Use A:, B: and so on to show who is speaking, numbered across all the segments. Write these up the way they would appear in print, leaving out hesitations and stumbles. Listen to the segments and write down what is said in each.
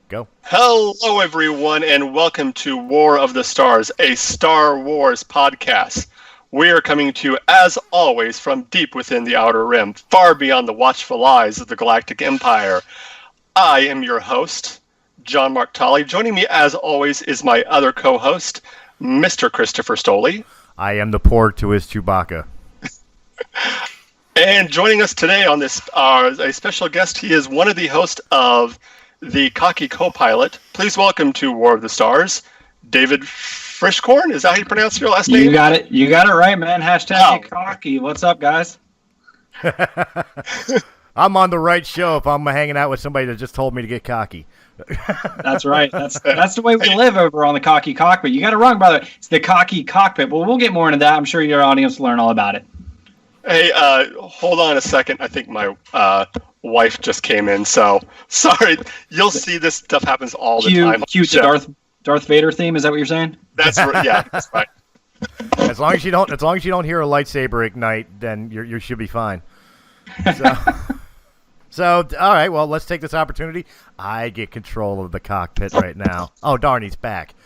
A: Go.
B: Hello, everyone, and welcome to War of the Stars, a Star Wars podcast. We are coming to you, as always, from deep within the Outer Rim, far beyond the watchful eyes of the Galactic Empire. I am your host, John Mark Tolley. Joining me, as always, is my other co-host, Mr. Christopher Stoley.
A: I am the porg to his Chewbacca.
B: And joining us today on this, a special guest. He is one of the hosts of the Cocky Cockpit. Please welcome to War of the Stars, David Frishkorn. Is that how you pronounce your last name?
C: You got it. You got it right, man. Hashtag Get Cocky. What's up, guys?
A: I'm on the right show if I'm hanging out with somebody that just told me to get cocky.
C: That's right. That's the way we live over on the Cocky Cockpit. You got it wrong, brother. It's the Cocky Cockpit. Well, we'll get more into that. I'm sure your audience will learn all about it.
B: Hey, hold on a second. I think my wife just came in, so sorry. You'll see this stuff happens all the time.
C: Cue the Darth Vader theme. Is that what you're saying?
B: That's right. Yeah, that's right.
A: As long as you don't hear a lightsaber ignite, then you should be fine. So, all right. Well, let's take this opportunity. I get control of the cockpit right now. Oh, darn, he's back.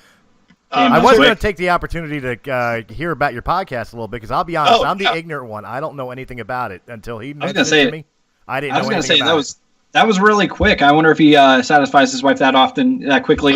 A: I was going to take the opportunity to hear about your podcast a little bit because I'll be honest, I'm the ignorant one. I don't know anything about it until he mentioned it to me. I didn't know anything about it.
C: That was really quick. I wonder if he satisfies his wife that quickly.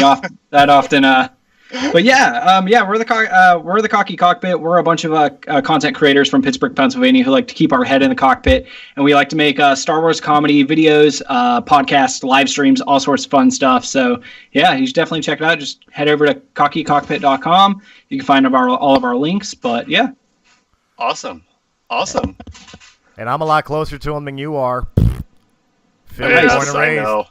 C: But yeah, we're the Cocky Cockpit. We're a bunch of content creators from Pittsburgh, Pennsylvania, who like to keep our head in the cockpit, and we like to make Star Wars comedy videos, podcasts, live streams, all sorts of fun stuff. So yeah, you should definitely check it out. Just head over to cockycockpit.com. You can find all of our links. But yeah,
B: awesome.
A: And I'm a lot closer to him than you are.
B: Yes, I know.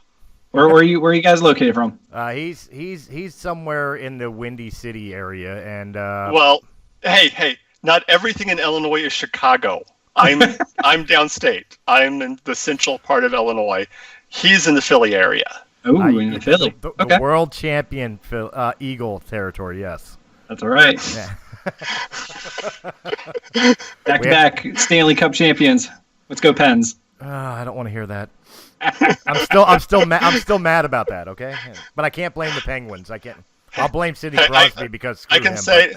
C: Where are you guys located from?
A: He's somewhere in the Windy City area, and
B: well, hey, not everything in Illinois is Chicago. I'm downstate. I'm in the central part of Illinois. He's in the Philly area.
C: Oh, in Philly.
A: The world champion Eagle territory. Yes,
C: that's all right.
A: Yeah.
C: Back-to-back Stanley Cup champions. Let's go Pens.
A: I don't want to hear that. I'm still mad about that. Okay, but I can't blame the Penguins. I'll blame Sidney Crosby because
B: I can say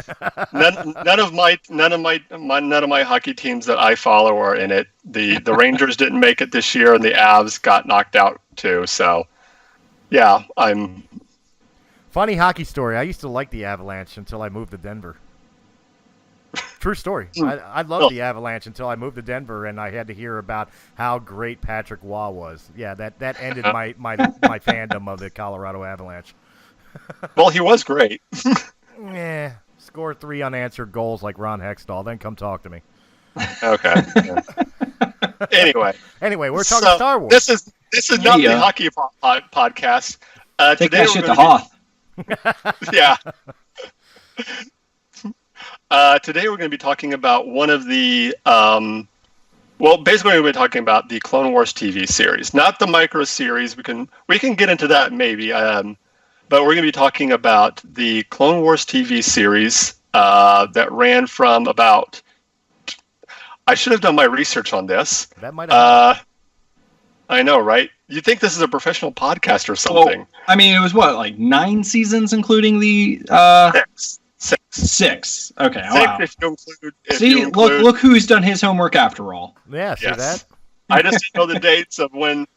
B: none of my hockey teams that I follow are in it. The Rangers didn't make it this year, and the Avs got knocked out too. So yeah, I'm.
A: Funny hockey story. I used to like the Avalanche until I moved to Denver. True story. I loved the Avalanche until I moved to Denver, and I had to hear about how great Patrick Waugh was. Yeah, that ended my fandom of the Colorado Avalanche.
B: Well, he was great.
A: Yeah, score 3 unanswered goals like Ron Hextall. Then come talk to me.
B: Okay. Yeah.
A: Anyway, we're talking Star Wars.
B: This is not the hockey podcast.
C: Take that shit to Hoth.
B: Yeah. Today we're going to be talking about one of the, basically we're going to be talking about the Clone Wars TV series, not the micro series. We can get into that maybe, but we're going to be talking about the Clone Wars TV series that ran from about. I should have done my research on this.
A: That might have.
B: I know, right? You think this is a professional podcast or something?
C: Well, I mean, it was what, like 9 seasons, including the 6. Okay. Wow.
B: If you include,
C: look who's done his homework after all.
A: Yeah, see that?
B: I just didn't know the dates of when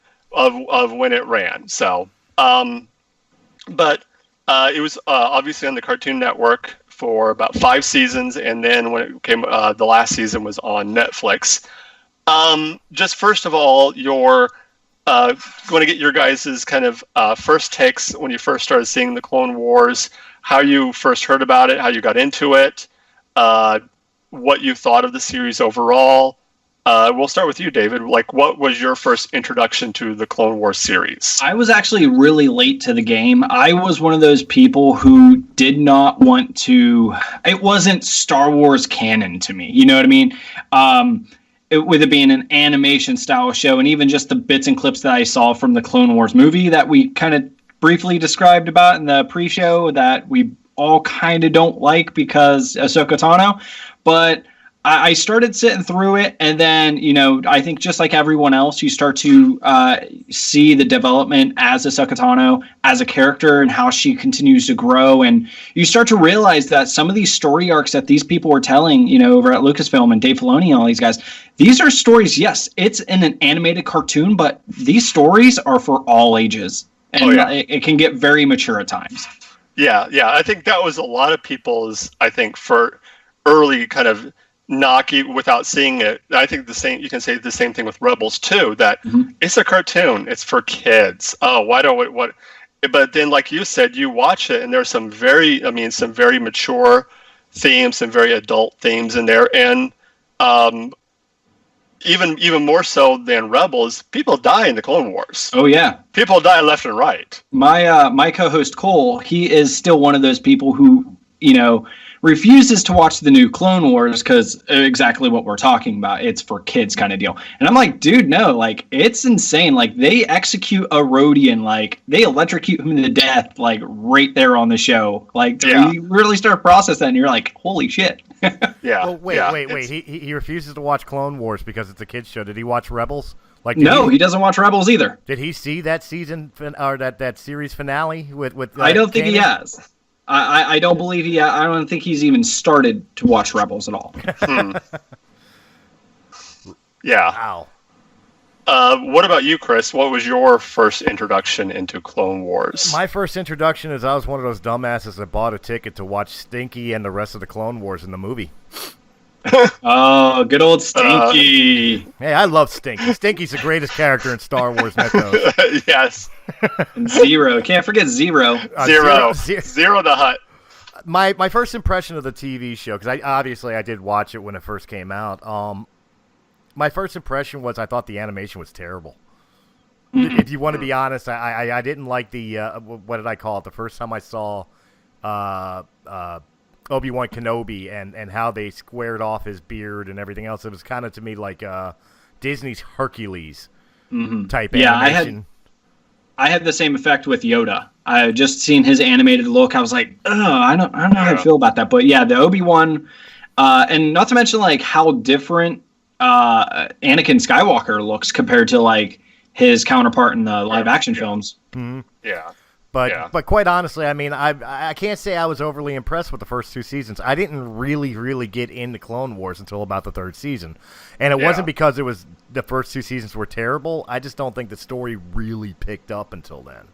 B: it ran. So, but it was obviously on the Cartoon Network for about 5 seasons, and then when it came, the last season was on Netflix. Just first of all, going to get your guys' kind of first takes when you first started seeing the Clone Wars. How you first heard about it, how you got into it, what you thought of the series overall. We'll start with you, David. Like, what was your first introduction to the Clone Wars series?
C: I was actually really late to the game. I was one of those people who did not want to... It wasn't Star Wars canon to me. You know what I mean? With it being an animation style show, and even just the bits and clips that I saw from the Clone Wars movie that we kind of briefly described about in the pre-show that we all kind of don't like because Ahsoka Tano. But I started sitting through it, and then, I think just like everyone else, you start to see the development as Ahsoka Tano, as a character, and how she continues to grow. And you start to realize that some of these story arcs that these people were telling, over at Lucasfilm and Dave Filoni and all these guys, these are stories, yes, it's in an animated cartoon, but these stories are for all ages. And it can get very mature at times.
B: Yeah. I think that was a lot of people's, I think, for early kind of knocking without seeing it. I think you can say the same thing with Rebels too, that it's a cartoon, it's for kids. Oh, why don't what? But then, like you said, you watch it and there's some very mature themes, some very adult themes in there. And even more so than Rebels, people die in the Clone Wars.
C: Oh yeah.
B: People die left and right.
C: My co-host Cole, he is still one of those people who, refuses to watch the new Clone Wars because exactly what we're talking about. It's for kids kind of deal. And I'm like, dude, no, like, it's insane. Like, they execute a Rodian, like, they electrocute him to death, like, right there on the show. Like, you really start to process that, and you're like, holy shit.
B: Yeah.
A: Well, wait. He refuses to watch Clone Wars because it's a kid's show. Did he watch Rebels? Like,
C: he doesn't watch Rebels either.
A: Did he see that season or that series finale with?
C: I don't think he has. I don't believe I don't think he's even started to watch Rebels at all.
B: Yeah. Wow. What about you, Chris? What was your first introduction into Clone Wars?
A: My first introduction is I was one of those dumbasses that bought a ticket to watch Stinky and the rest of the Clone Wars in the movie.
C: Oh, good old Stinky.
A: Hey, I love Stinky. Stinky's the greatest character in Star Wars Mythos.
B: Yes.
C: And Zero. Can't forget Zero.
B: Zero the Hutt.
A: My first impression of the TV show, because I did watch it when it first came out. My first impression was I thought the animation was terrible. If you want to be honest, I didn't like the what did I call it? The first time I saw Obi-Wan Kenobi and how they squared off his beard and everything else. It was kind of to me like Disney's Hercules type animation.
C: I had the same effect with Yoda. I had just seen his animated look. I was like, I don't know how I feel about that. But yeah, the Obi-Wan, and not to mention like how different Anakin Skywalker looks compared to like his counterpart in the live action films.
A: Mm-hmm.
B: Yeah.
A: But quite honestly, I mean, I can't say I was overly impressed with the first two seasons. I didn't really get into Clone Wars until about the third season. And it wasn't because it was the first two seasons were terrible. I just don't think the story really picked up until then.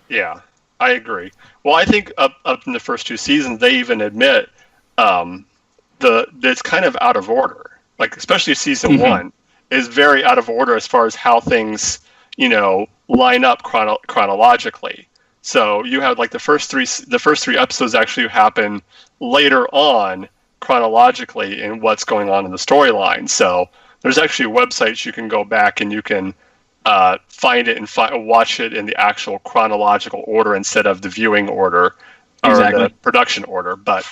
B: Yeah, I agree. Well, I think up in the first two seasons, they even admit it's kind of out of order. Like, especially season one is very out of order as far as how things, line up chronologically. So you have like the first three episodes actually happen later on chronologically in what's going on in the storyline. So there's actually websites you can go back and you can find it and watch it in the actual chronological order instead of the viewing order or the production order. But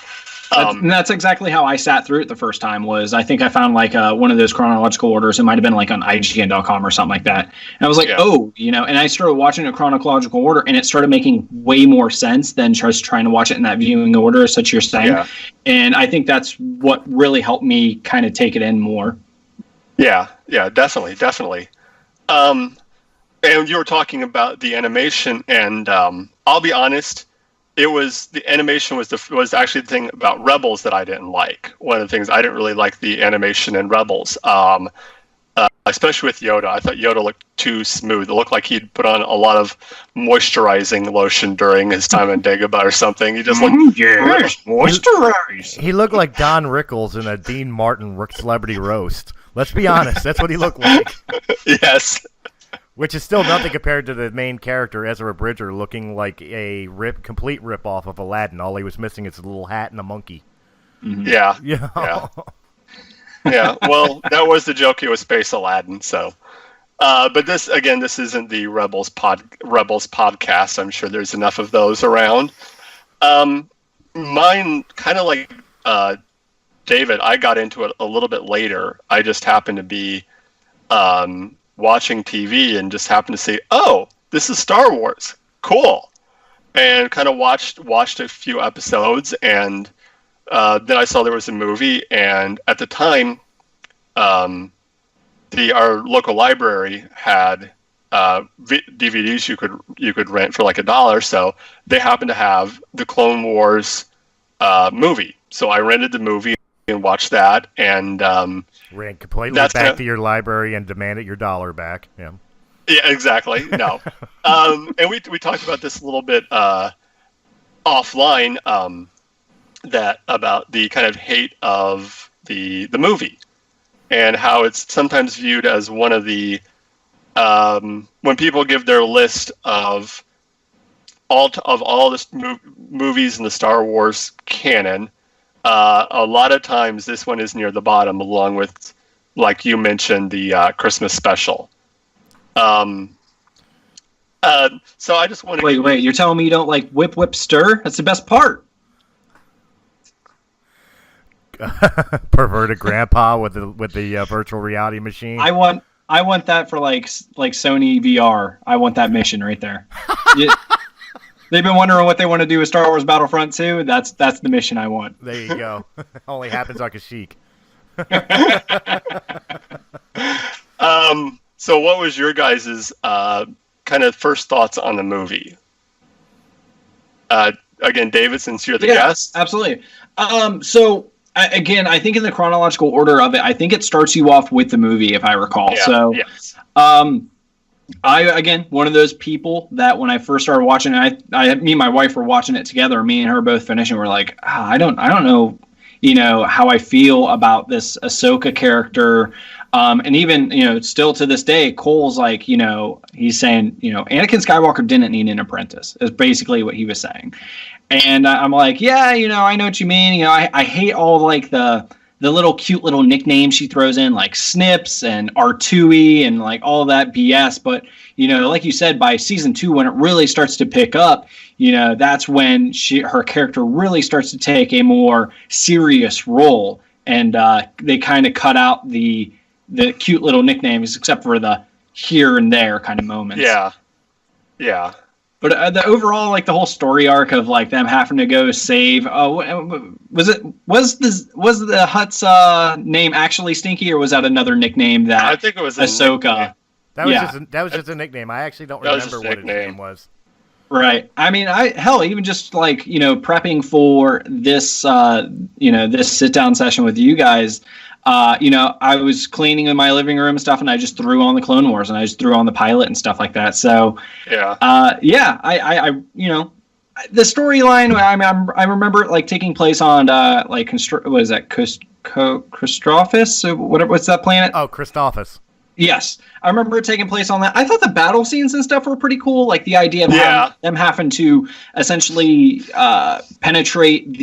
C: that's exactly how I sat through it the first time. Was I think I found like one of those chronological orders. It might have been like on IGN.com or something like that. And I was like, and I started watching a chronological order, and it started making way more sense than just trying to watch it in that viewing order, as such you're saying. Yeah. And I think that's what really helped me kind of take it in more.
B: Yeah, definitely. And you were talking about the animation, and I'll be honest. The animation was actually the thing about Rebels that I didn't like. One of the things I didn't really like the animation in Rebels, especially with Yoda. I thought Yoda looked too smooth. It looked like he'd put on a lot of moisturizing lotion during his time in Dagobah or something. He just looked
C: moisturize.
A: He looked like Don Rickles in a Dean Martin celebrity roast. Let's be honest, that's what he looked like.
B: Yes.
A: Which is still nothing compared to the main character, Ezra Bridger, looking like a complete rip-off of Aladdin. All he was missing is a little hat and a monkey.
B: Mm-hmm. Yeah. Yeah, well, that was the joke. It was Space Aladdin, so. But this isn't the Rebels podcast. I'm sure there's enough of those around. Mine, kind of like David, I got into it a little bit later. I just happened to be watching TV and just happened to say, "Oh, this is Star Wars, cool," and kind of watched a few episodes and then I saw there was a movie, and at the time, our local library had DVDs you could rent for like $1. So they happened to have the Clone Wars movie. So I rented the movie and watched that, and
A: ran completely back to your library and demanded your $1 back. Yeah.
B: Yeah, exactly. No. And we talked about this a little bit offline, that about the kind of hate of the movie and how it's sometimes viewed as one of the when people give their list of all the movies in the Star Wars canon, a lot of times this one is near the bottom, along with, like you mentioned, the Christmas special. So I just want to
C: wait. You're telling me you don't like Whip Whip Stir? That's the best part.
A: Perverted grandpa with the virtual reality machine.
C: I want that for like Sony VR. I want that mission right there. They've been wondering what they want to do with Star Wars Battlefront 2. That's the mission I want.
A: There you go. Only happens on Kashyyyk.
B: So what was your guys' kind of first thoughts on the movie? Again, David, since you're the guest.
C: Absolutely. So again, I think in the chronological order of it, I think it starts you off with the movie, if I recall.
B: Yeah,
C: so,
B: yes.
C: again, one of those people that when I first started watching it, me and my wife were watching it together. Me and her both finished, and we're like, I don't know, how I feel about this Ahsoka character. And even, still to this day, Cole's like, he's saying, Anakin Skywalker didn't need an apprentice, is basically what he was saying. And I'm like, yeah, I know what you mean. I hate all like the little cute little nicknames she throws in, like Snips and R2E and like all that BS. But, like you said, by season 2, when it really starts to pick up, that's when her character really starts to take a more serious role. And they kind of cut out the cute little nicknames, except for the here and there kind of moments.
B: Yeah. Yeah.
C: But the overall, like the whole story arc of like them having to go save, was the Hutt's name actually Stinky, or was that another nickname that
B: I think it was
C: Ahsoka?
A: That was just a nickname. I actually don't remember what his name was.
C: Right. I mean, even just like, prepping for this, this sit down session with you guys, I was cleaning in my living room and stuff, and I just threw on the Clone Wars and I just threw on the pilot and stuff like that. So,
B: yeah,
C: the storyline, I remember it like taking place on, what is that? Christophsis? What's that planet?
A: Oh, Christophsis.
C: Yes, I remember it taking place on that. I thought the battle scenes and stuff were pretty cool. Like the idea of them having to essentially penetrate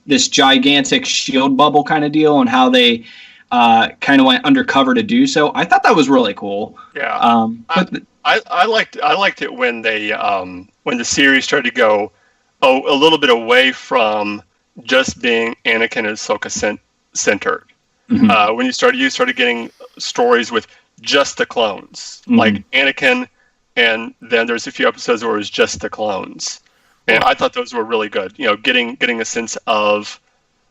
C: this gigantic shield bubble kind of deal, and how they kind of went undercover to do so. I thought that was really cool.
B: Yeah, I liked it when they when the series started to go a little bit away from just being Anakin and Ahsoka centered. Mm-hmm. When you started getting stories with just the clones, like Anakin, and then there's a few episodes where it was just the clones, and I thought those were really good. Getting a sense of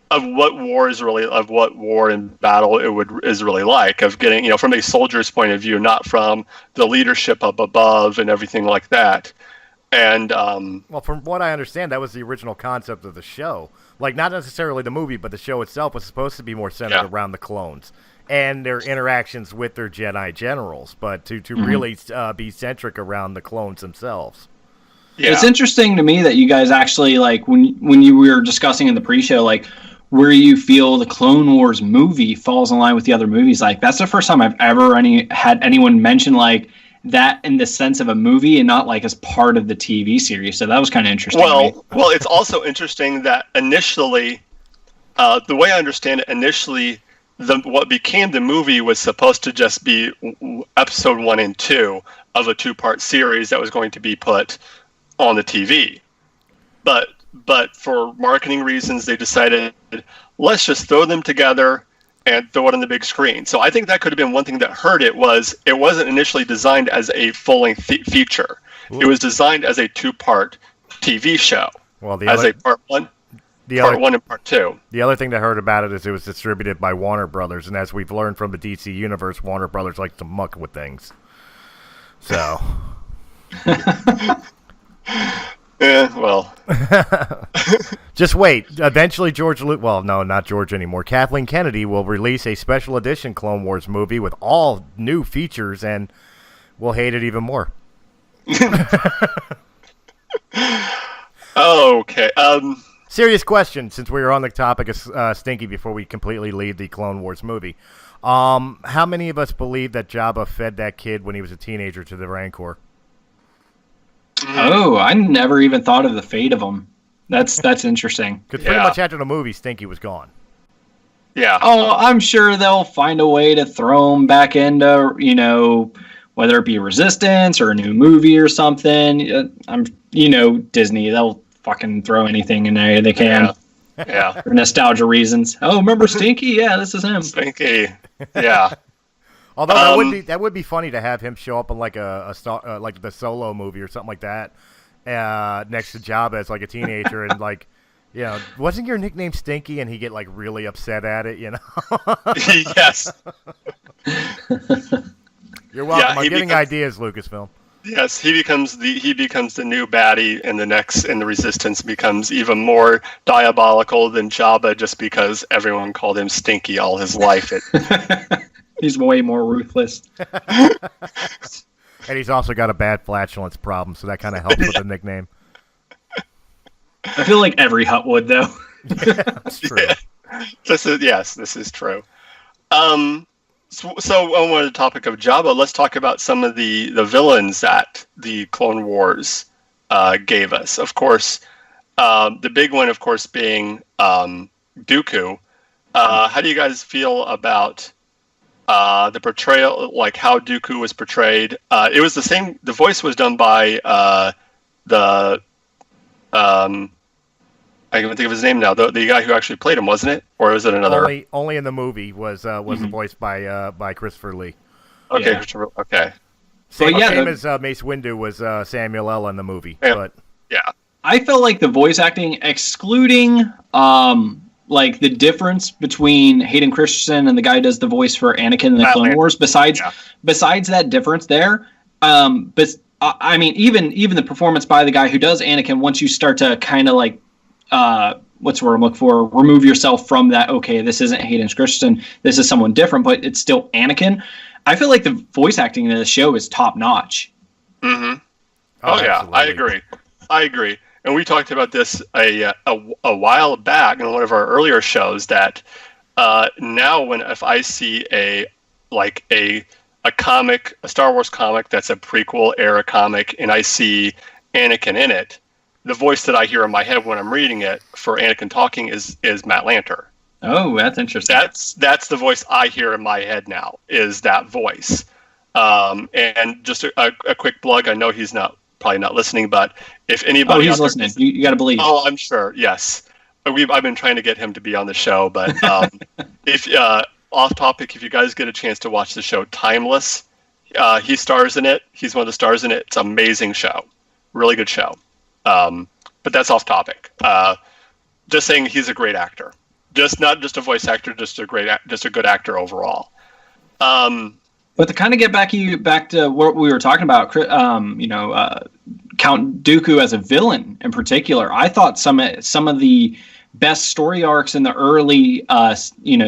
B: what war and battle is really like, of getting from a soldier's point of view, not from the leadership up above and everything like that. And
A: well, from what I understand, that was the original concept of the show. Like, not necessarily the movie, but the show itself was supposed to be more centered around the clones and their interactions with their Jedi generals, but to really be centric around the clones themselves.
C: Yeah. It's interesting to me that you guys actually, like, when you were discussing in the pre-show, like, where you feel the Clone Wars movie falls in line with the other movies. Like, that's the first time I've ever had anyone mention, like, that in the sense of a movie and not like as part of the TV series. So that was kind of interesting.
B: Well, it's also interesting that initially, the way I understand it, initially, what became the movie was supposed to just be episode 1 and 2 of a 2-part series that was going to be put on the TV. But for marketing reasons, they decided, let's just throw them together and throw it on the big screen. So I think that could have been one thing that hurt it, was it wasn't initially designed as a full-length feature. Ooh. It was designed as a 2-part TV show.
A: Well,
B: a part 1. Part 1 and Part 2.
A: The other thing that I heard about it is it was distributed by Warner Brothers, and as we've learned from the DC universe, Warner Brothers likes to muck with things. So.
B: Yeah, well.
A: Just wait. Eventually, not George anymore. Kathleen Kennedy will release a special edition Clone Wars movie with all new features, and we'll hate it even more.
B: Okay.
A: Serious question, since we were on the topic of Stinky before we completely leave the Clone Wars movie. How many of us believe that Jabba fed that kid when he was a teenager to the Rancor?
C: Oh, I never even thought of the fate of him. That's interesting.
A: Because pretty much after the movie, Stinky was gone.
B: Yeah.
C: Oh, I'm sure they'll find a way to throw him back into, whether it be Resistance or a new movie or something. Disney, they'll fucking throw anything in there they can.
B: Yeah.
C: For nostalgia reasons. Oh, remember Stinky? Yeah, this is him.
B: Stinky. Yeah.
A: Although that would be funny to have him show up in like a star, like the Solo movie or something like that, next to Jabba as like a teenager and like, wasn't your nickname Stinky? And he get like really upset at it,
B: Yes.
A: You're welcome. I'm getting ideas, Lucasfilm.
B: Yes, he becomes the new baddie, and the Resistance becomes even more diabolical than Jabba, just because everyone called him Stinky all his life.
C: He's way more ruthless.
A: And he's also got a bad flatulence problem, so that kind of helps with the nickname.
C: I feel like every Hutt would, though.
A: Yeah, that's true.
B: Yeah. This is true. So on the topic of Jabba, let's talk about some of the villains that the Clone Wars gave us. Of course, the big one, of course, being Dooku. How do you guys feel about the portrayal, like how Dooku was portrayed? It was the same. The voice was done by I can't think of his name now. The guy who actually played him, wasn't it, or was it another?
A: Only in the movie was the voice by Christopher Lee.
B: Okay,
C: Yeah.
B: okay.
A: Same as Mace Windu was Samuel L. in the movie.
B: Yeah.
A: But
B: yeah,
C: I felt like the voice acting, excluding like the difference between Hayden Christensen and the guy who does the voice for Anakin in the Clone Wars. Besides that difference there, but I mean, even the performance by the guy who does Anakin, once you start to kind of like, what's the word I'm looking for? Remove yourself from that. Okay, this isn't Hayden Christensen. This is someone different, but it's still Anakin. I feel like the voice acting in the show is top notch.
B: Mm-hmm. Oh yeah, I agree. And we talked about this a while back in one of our earlier shows that now if I see a comic, a Star Wars comic that's a prequel era comic, and I see Anakin in it, the voice that I hear in my head when I'm reading it for Anakin talking is Matt Lanter.
C: Oh, that's interesting.
B: That's the voice I hear in my head now, is that voice. And just a quick plug. I know he's probably not listening, but if anybody...
C: Oh, he's listening. You got to believe.
B: Oh, I'm sure. Yes. I've been trying to get him to be on the show, but if off topic, if you guys get a chance to watch the show Timeless, he stars in it. He's one of the stars in it. It's an amazing show. Really good show. But that's off topic. Just saying he's a great actor. Not just a voice actor, just a good actor overall.
C: But to kind of get back to what we were talking about, Count Dooku as a villain in particular, I thought some of the best story arcs in the early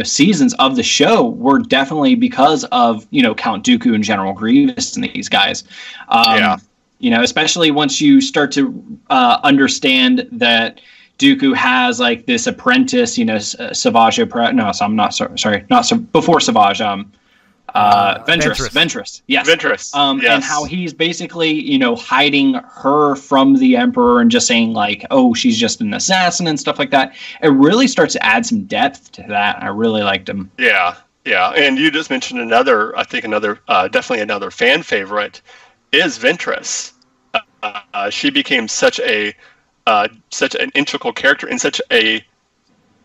C: seasons of the show were definitely because of Count Dooku and General Grievous and these guys. Especially once you start to understand that Dooku has like this apprentice, Savage. Before Savage. Ventress. Yes.
B: Ventress. Yes.
C: And how he's basically, hiding her from the Emperor and just saying like, oh, she's just an assassin and stuff like that. It really starts to add some depth to that. I really liked him.
B: Yeah. Yeah. And you just mentioned definitely another fan favorite is Ventress. She became such an integral character and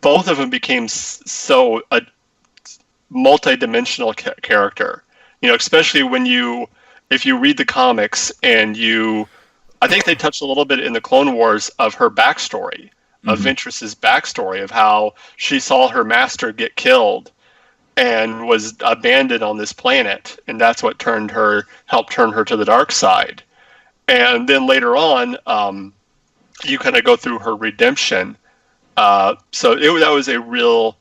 B: both of them became so a multi-dimensional character, especially if you read the comics and I think they touched a little bit in the Clone Wars of her backstory, Ventress's backstory of how she saw her master get killed and was abandoned on this planet, and that's what helped turn her to the dark side. And then later on, you kind of go through her redemption. That was a real,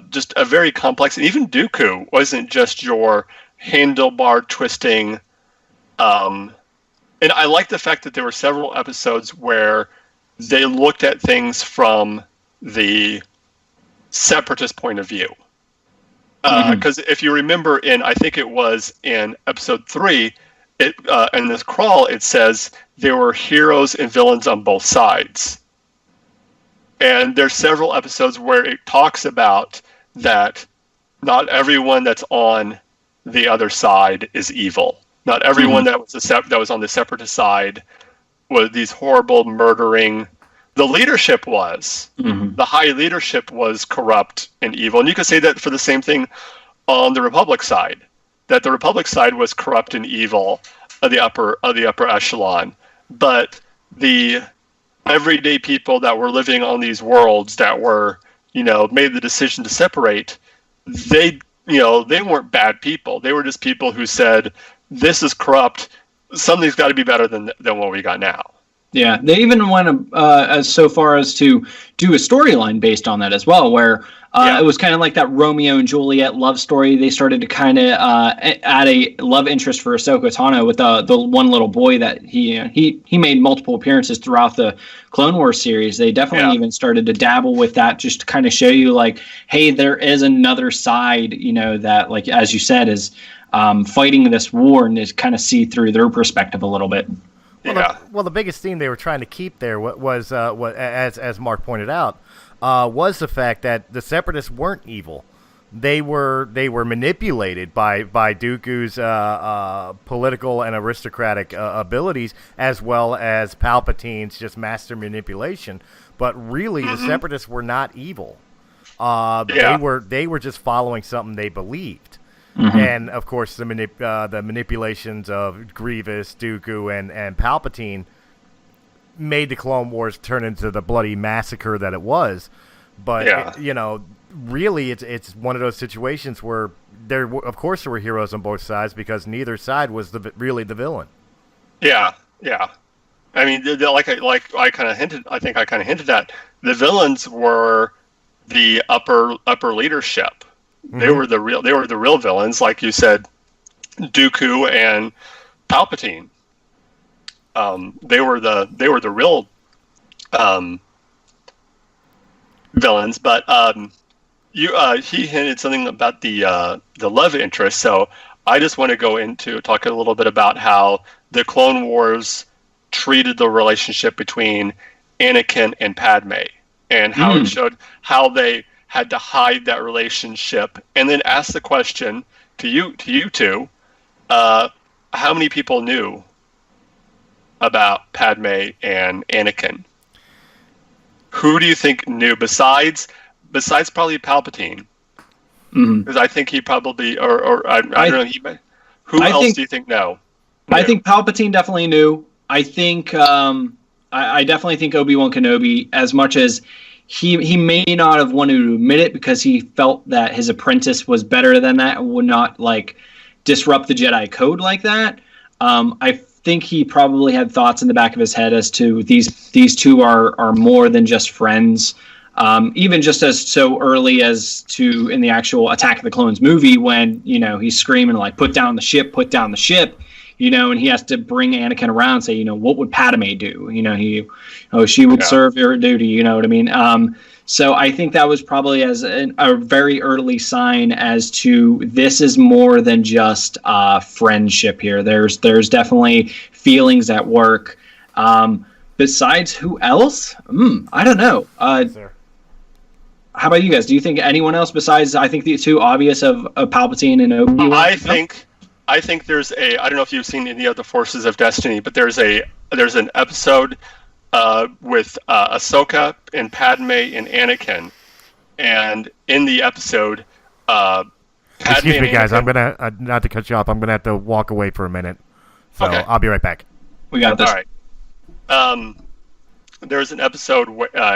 B: just a very complex. And even Dooku wasn't just your handlebar twisting. And I like the fact that there were several episodes where they looked at things from the separatist point of view. Because if you remember, I think it was in episode 3, in this crawl, it says there were heroes and villains on both sides. And there's several episodes where it talks about that not everyone that's on the other side is evil. Not everyone that was on the separatist side was these horrible murdering. The leadership was. The high leadership was corrupt and evil. And you could say that for the same thing on the Republic side. That the Republic side was corrupt and evil of the upper echelon. But the everyday people that were living on these worlds that were, made the decision to separate, they weren't bad people. They were just people who said, this is corrupt. Something's got to be better than what we got now.
C: Yeah, they even went as so far as to do a storyline based on that as well, where it was kind of like that Romeo and Juliet love story. They started to kind of add a love interest for Ahsoka Tano with the one little boy that he made multiple appearances throughout the Clone Wars series. They definitely even started to dabble with that, just to kind of show you, like, hey, there is another side, that, like, as you said, is fighting this war, and to kind of see through their perspective a little bit.
A: Well, the biggest theme they were trying to keep there was as Mark pointed out, was the fact that the Separatists weren't evil. They were manipulated by Dooku's political and aristocratic abilities, as well as Palpatine's just master manipulation. But really, the Separatists were not evil. They were just following something they believed. And of course, the manipulations of Grievous, Dooku, and Palpatine made the Clone Wars turn into the bloody massacre that it was. But really, it's one of those situations where there were heroes on both sides, because neither side was really the villain. Yeah.
B: I mean, I kind of hinted. I think I kind of hinted at, the villains were the upper leadership. They were the real villains, like you said, Dooku and Palpatine. They were the real villains. But he hinted something about the love interest. So I just want to go into talking a little bit about how the Clone Wars treated the relationship between Anakin and Padme, and how it showed how they had to hide that relationship, and then ask the question to you two, how many people knew about Padme and Anakin? Who do you think knew besides probably Palpatine? Because I think he probably, or I don't know, who else do you think knew?
C: I think Palpatine definitely knew. I think I definitely think Obi-Wan Kenobi, as much as he may not have wanted to admit it, because he felt that his apprentice was better than that and would not, like, disrupt the Jedi code like that. I think he probably had thoughts in the back of his head as to these two are more than just friends. Even just as so early as to in the actual Attack of the Clones movie, when he's screaming, like, put down the ship, and he has to bring Anakin around and say, what would Padme do? She would serve your duty, you know what I mean? So I think that was probably as a very early sign as to, this is more than just friendship here. There's definitely feelings at work. Besides who else? I don't know. How about you guys? Do you think anyone else besides, I think the two obvious of Palpatine and Obi-Wan?
B: I think there's I don't know if you've seen any of the Forces of Destiny, but there's an episode with Ahsoka and Padme and Anakin, and in the episode,
A: excuse me, guys, I'm gonna not to cut you off. I'm gonna have to walk away for a minute, so okay. I'll be right back.
C: We got this.
B: All right. there's an episode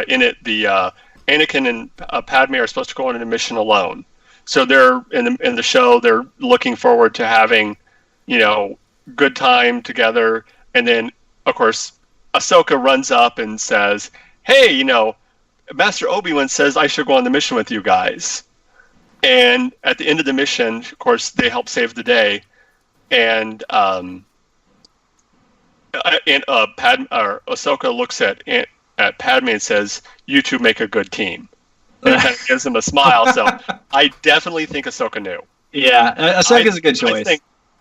B: in it the Anakin and Padme are supposed to go on a mission alone. So they're in the show. They're looking forward to having, good time together. And then, of course, Ahsoka runs up and says, "Hey, Master Obi-Wan says I should go on the mission with you guys." And at the end of the mission, of course, they help save the day. And Ahsoka looks at Padme and says, "You two make a good team." And it kind of gives him a smile. So I definitely think Ahsoka knew.
C: Yeah, Ahsoka's a good choice.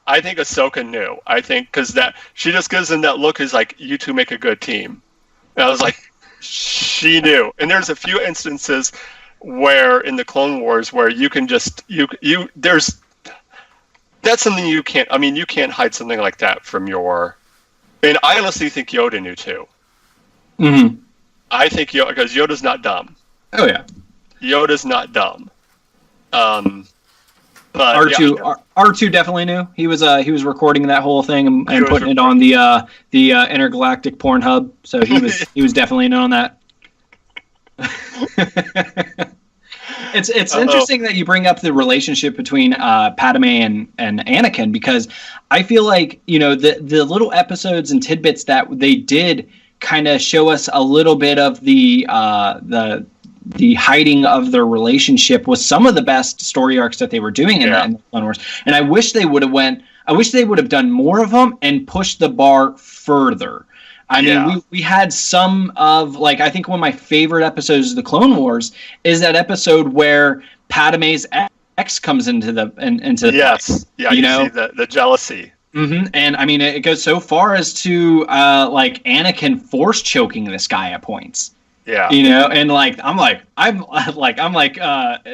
B: I think Ahsoka knew. I think because she just gives him that look, is like, "You two make a good team." And I was like, she knew. And there's a few instances where in the Clone Wars where you can just that's something you can't. I mean, you can't hide something like that from your. And I honestly think Yoda knew too.
C: Mm-hmm.
B: I think because Yoda's not dumb.
C: Oh yeah.
B: Yoda's not dumb. But
C: R2 definitely knew. He was recording that whole thing and putting it on the intergalactic Pornhub. So he was definitely in on that. It's interesting that you bring up the relationship between Padme and Anakin, because I feel like the little episodes and tidbits that they did kind of show us a little bit of the hiding of their relationship was some of the best story arcs that they were doing in the Clone Wars. And I wish they would have done more of them and pushed the bar further. I mean, we had some of, I think one of my favorite episodes of the Clone Wars is that episode where Padme's ex comes into the
B: yes, yeah, you see the jealousy.
C: Mm-hmm. And I mean, it goes so far as to Anakin force choking this guy at points.
B: Yeah.
C: And I'm like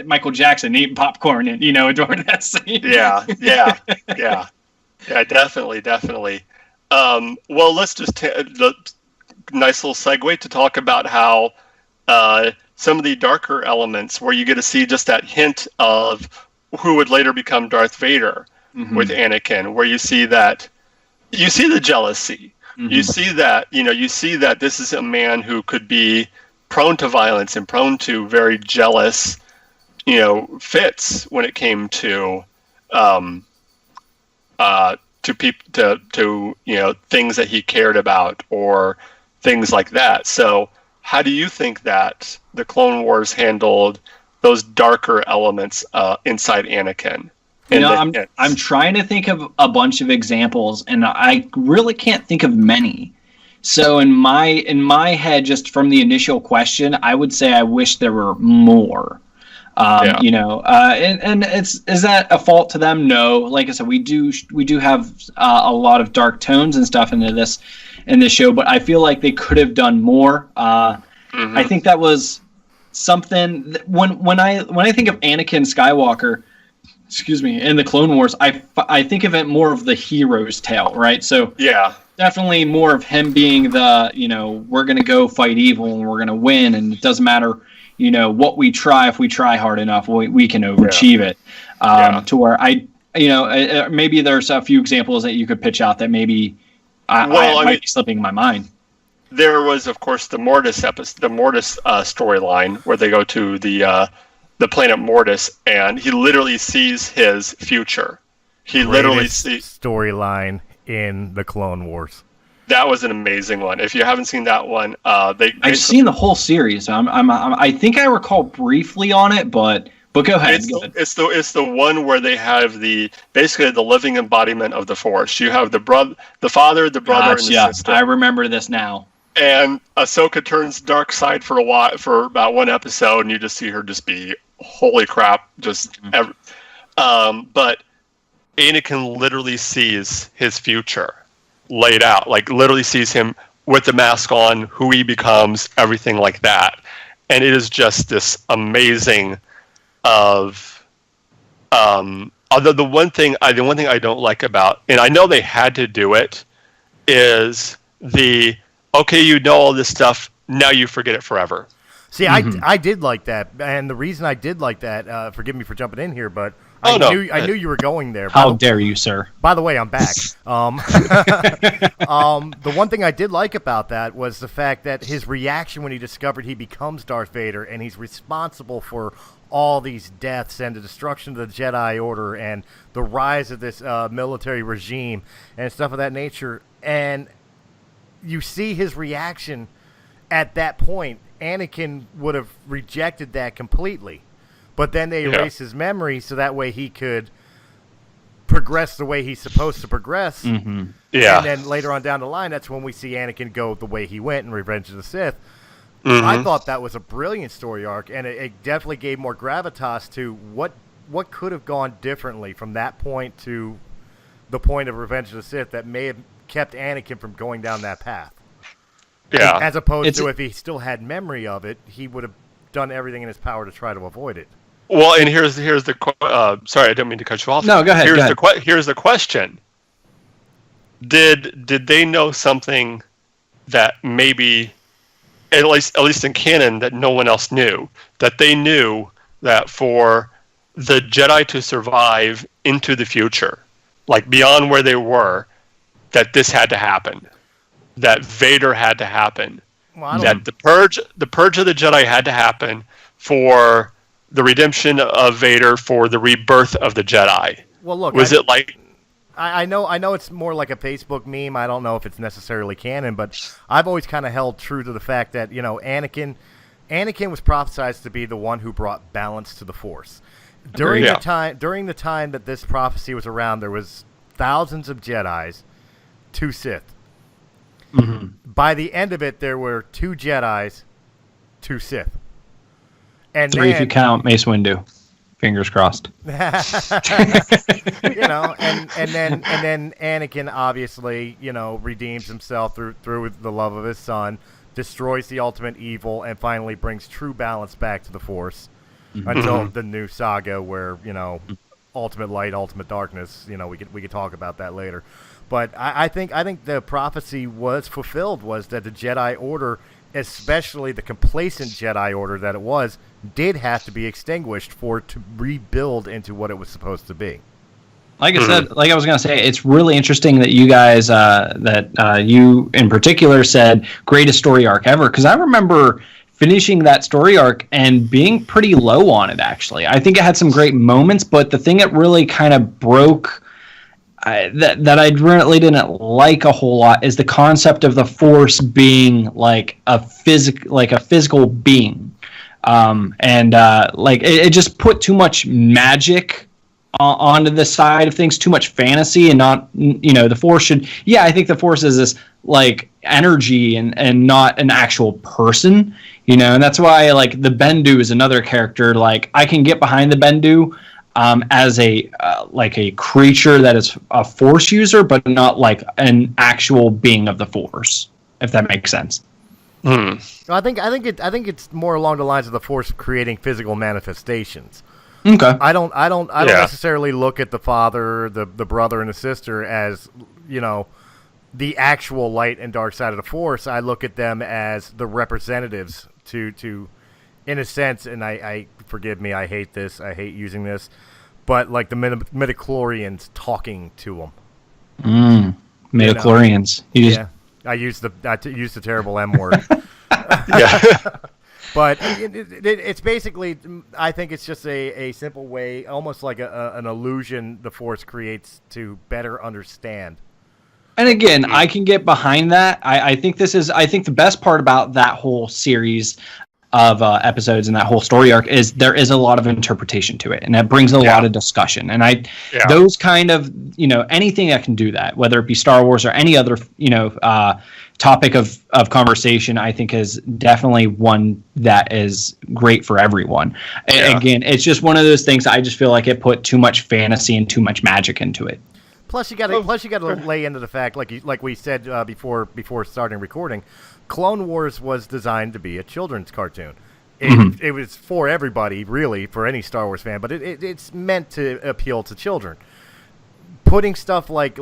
C: Michael Jackson eating popcorn and during that scene.
B: Yeah, definitely. Well, let's just nice little segue to talk about how some of the darker elements where you get to see just that hint of who would later become Darth Vader with Anakin, where you see the jealousy. Mm-hmm. You see that this is a man who could be prone to violence and prone to very jealous, fits when it came to things that he cared about or things like that. So how do you think that the Clone Wars handled those darker elements inside Anakin?
C: I'm trying to think of a bunch of examples, and I really can't think of many. So in my head, just from the initial question, I would say I wish there were more. And is that a fault to them? No. Like I said, we do have a lot of dark tones and stuff in this show, but I feel like they could have done more. I think that was something when I think of Anakin Skywalker, in the Clone Wars, I think of it more of the hero's tale, right? So definitely more of him being the we're gonna go fight evil and we're gonna win, and it doesn't matter. What we try, if we try hard enough, we can overachieve it. To where maybe there's a few examples that you could pitch out that maybe I might be slipping my mind.
B: There was, of course, the Mortis storyline where they go to the planet Mortis, and he literally sees his future. He literally sees
A: storyline in the Clone Wars.
B: That was an amazing one. If you haven't seen that one,
C: I've seen the whole series. I think I recall briefly on it, but go ahead.
B: It's the one where they have basically the living embodiment of the Force. You have the father, the brother, and the sister.
C: I remember this now.
B: And Ahsoka turns dark side for about one episode, and you just see her just be holy crap, but Anakin literally sees his future laid out, literally sees him with the mask on, who he becomes, everything like that. And it is just this amazing although the one thing I don't like about, and I know they had to do it, is all this stuff, now you forget it forever.
A: See, I did like that, and the reason I did like that, forgive me for jumping in here, but
B: Oh, no.
A: I knew you were going there.
C: How dare you, sir?
A: By the way, I'm back. The one thing I did like about that was the fact that his reaction when he discovered he becomes Darth Vader and he's responsible for all these deaths and the destruction of the Jedi Order and the rise of this military regime and stuff of that nature. And you see his reaction at that point. Anakin would have rejected that completely. But then they erase his memory so that way he could progress the way he's supposed to progress.
C: Mm-hmm.
B: Yeah.
A: And then later on down the line, that's when we see Anakin go the way he went in Revenge of the Sith.
B: Mm-hmm.
A: I thought that was a brilliant story arc, and it definitely gave more gravitas to what could have gone differently from that point to the point of Revenge of the Sith that may have kept Anakin from going down that path.
B: Yeah.
A: As opposed to if he still had memory of it, he would have done everything in his power to try to avoid it.
B: Well, and here's the sorry, I didn't mean to cut you off.
C: No, go ahead.
B: Here's the question: Did they know something that maybe, at least in canon, that no one else knew? That they knew that for the Jedi to survive into the future, like beyond where they were, that this had to happen, that Vader had to happen, that the purge of the Jedi had to happen for the redemption of Vader, for the rebirth of the Jedi.
A: Well, look, I know it's more like a Facebook meme. I don't know if it's necessarily canon, but I've always kind of held true to the fact that, Anakin was prophesied to be the one who brought balance to the Force. During the time that this prophecy was around, there was thousands of Jedis, 2 Sith.
C: Mm-hmm.
A: By the end of it, there were 2 Jedis, 2 Sith. And
C: 3 if you count Mace Windu. Fingers crossed.
A: And then Anakin obviously, redeems himself through the love of his son, destroys the ultimate evil, and finally brings true balance back to the Force until the new saga where, ultimate light, ultimate darkness. We could talk about that later. But I think the prophecy was fulfilled, was that the Jedi Order, especially the complacent Jedi Order that it was, did have to be extinguished to rebuild into what it was supposed to be.
C: Like I said, like I was going to say, it's really interesting that you guys, you in particular said greatest story arc ever, because I remember finishing that story arc and being pretty low on it, actually. I think it had some great moments, but the thing that really kind of broke that I really didn't like a whole lot is the concept of the Force being like a physical being. It just put too much magic onto the side of things, too much fantasy, and not, the Force should, I think the Force is this like energy and not an actual person, and that's why like the Bendu is another character. Like I can get behind the Bendu as a creature that is a Force user, but not like an actual being of the Force, if that makes sense.
A: I think it's more along the lines of the Force creating physical manifestations.
C: Okay.
A: I don't necessarily look at the father, the brother, and the sister as the actual light and dark side of the Force. I look at them as the representatives to in a sense, and I forgive me, I hate this, I hate using this, but like the midichlorians talking to them.
C: Midichlorians.
A: I use the terrible M word. But it's basically, I think it's just a simple way, almost like an illusion the Force creates to better understand.
C: And again, I can get behind that. I think the best part about that whole series of episodes and that whole story arc is there is a lot of interpretation to it, and that brings a lot of discussion. And those kind of, anything that can do that, whether it be Star Wars or any other, topic of conversation, I think is definitely one that is great for everyone. Again, it's just one of those things I just feel like it put too much fantasy and too much magic into it.
A: Plus, you got to lay into the fact, like we said before starting recording, Clone Wars was designed to be a children's cartoon. It was for everybody, really, for any Star Wars fan, but it's meant to appeal to children. Putting stuff like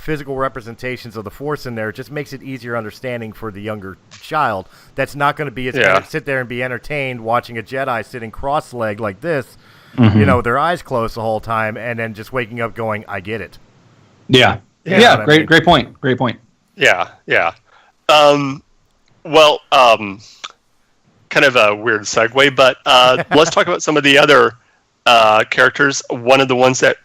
A: physical representations of the Force in there just makes it easier understanding for the younger child. That's not going to be sit there and be entertained watching a Jedi sitting cross-legged like this, their eyes closed the whole time, and then just waking up going, I get it.
C: Yeah. Great point.
B: Yeah. Kind of a weird segue, but let's talk about some of the other characters. One of the ones that,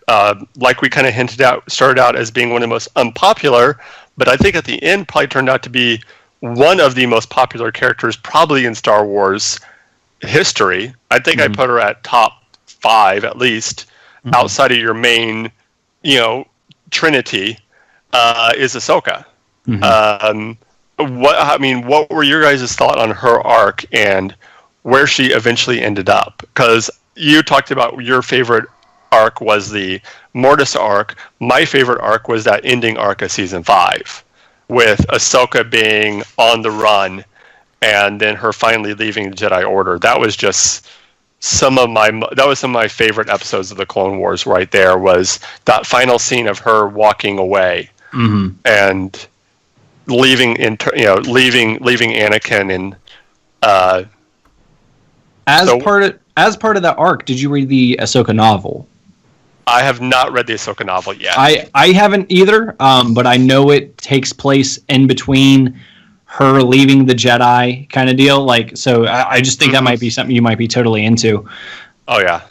B: like we kind of hinted out, started out as being one of the most unpopular, but I think at the end probably turned out to be one of the most popular characters probably in Star Wars history. I think I put her at top 5 at least, outside of your main, trinity, is Ahsoka. What were your guys' thought on her arc and where she eventually ended up? Because you talked about your favorite arc was the Mortis arc. My favorite arc was that ending arc of season 5, with Ahsoka being on the run and then her finally leaving the Jedi Order. That was just some of my favorite episodes of the Clone Wars. Right there was that final scene of her walking away and leaving Anakin. And
C: as part of that arc, did you read the Ahsoka novel?
B: I have not read the Ahsoka novel yet.
C: I haven't either, but I know it takes place in between her leaving the Jedi kind of deal. So I just think that might be something you might be totally into.
B: Oh yeah,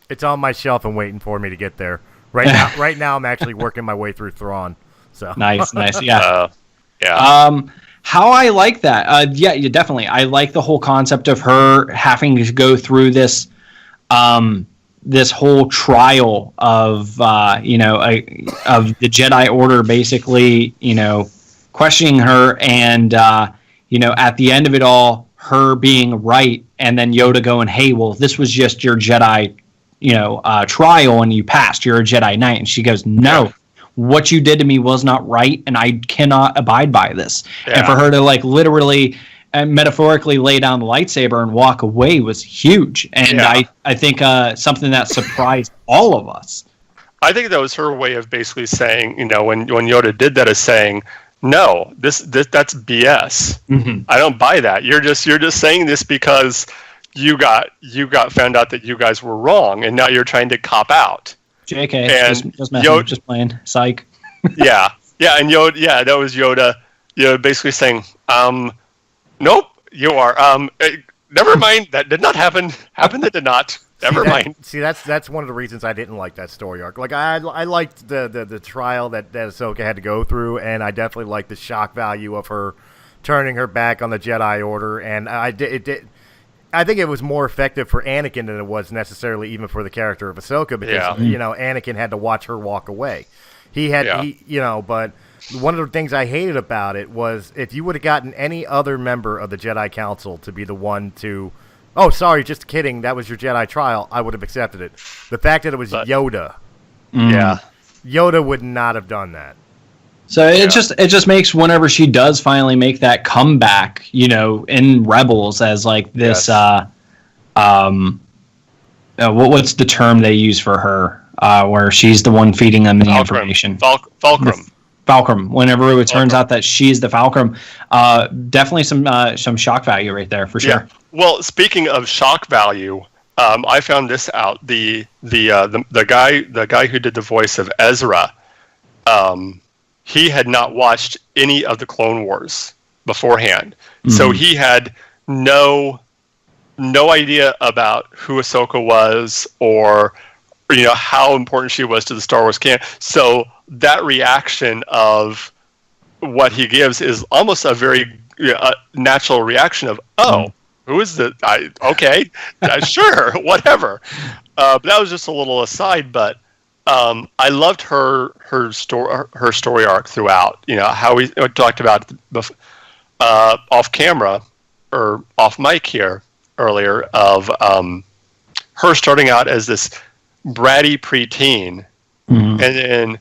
A: it's on my shelf and waiting for me to get there. Right now, I'm actually working my way through Thrawn. So
C: nice, yeah. How I like that. Definitely. I like the whole concept of her having to go through this whole trial of the Jedi Order, basically, questioning her, and at the end of it all, her being right, and then Yoda going, "Hey, well, this was just your Jedi, trial, and you passed. You're a Jedi Knight." And she goes, "No. What you did to me was not right, and I cannot abide by this." Yeah. And for her to literally and metaphorically lay down the lightsaber and walk away was huge. And I think something that surprised all of us.
B: I think that was her way of basically saying, when Yoda did that, is saying, no, that's BS. I don't buy that. You're just saying this because you got found out that you guys were wrong, and now you're trying to cop out.
C: JK, and just playing. Psych.
B: yeah, and Yoda, that was Yoda, basically saying, nope, you are. Never mind, that did not happen. That did not. Never mind.
A: See, that's one of the reasons I didn't like that story arc. I liked the trial that Ahsoka had to go through, and I definitely liked the shock value of her turning her back on the Jedi Order, and I think it was more effective for Anakin than it was necessarily even for the character of Ahsoka, because Anakin had to watch her walk away. But one of the things I hated about it was if you would have gotten any other member of the Jedi Council to be the one to, oh, sorry, just kidding, that was your Jedi trial, I would have accepted it. The fact that it was Yoda, Yoda would not have done that.
C: So it just makes whenever she does finally make that comeback, in Rebels as this, what's the term they use for her, where she's the one feeding them the information? Fulcrum. Whenever it turns out that she's the Fulcrum, definitely some shock value right there for sure.
B: Yeah. Well, speaking of shock value, I found this out. The guy who did the voice of Ezra, he had not watched any of the Clone Wars beforehand, so he had no idea about who Ahsoka was or how important she was to the Star Wars canon. So that reaction of what he gives is almost a very natural reaction of, who is the? Okay, sure, whatever. But that was just a little aside, but. I loved her story arc throughout. How we talked about off camera or off mic here earlier of her starting out as this bratty preteen, and then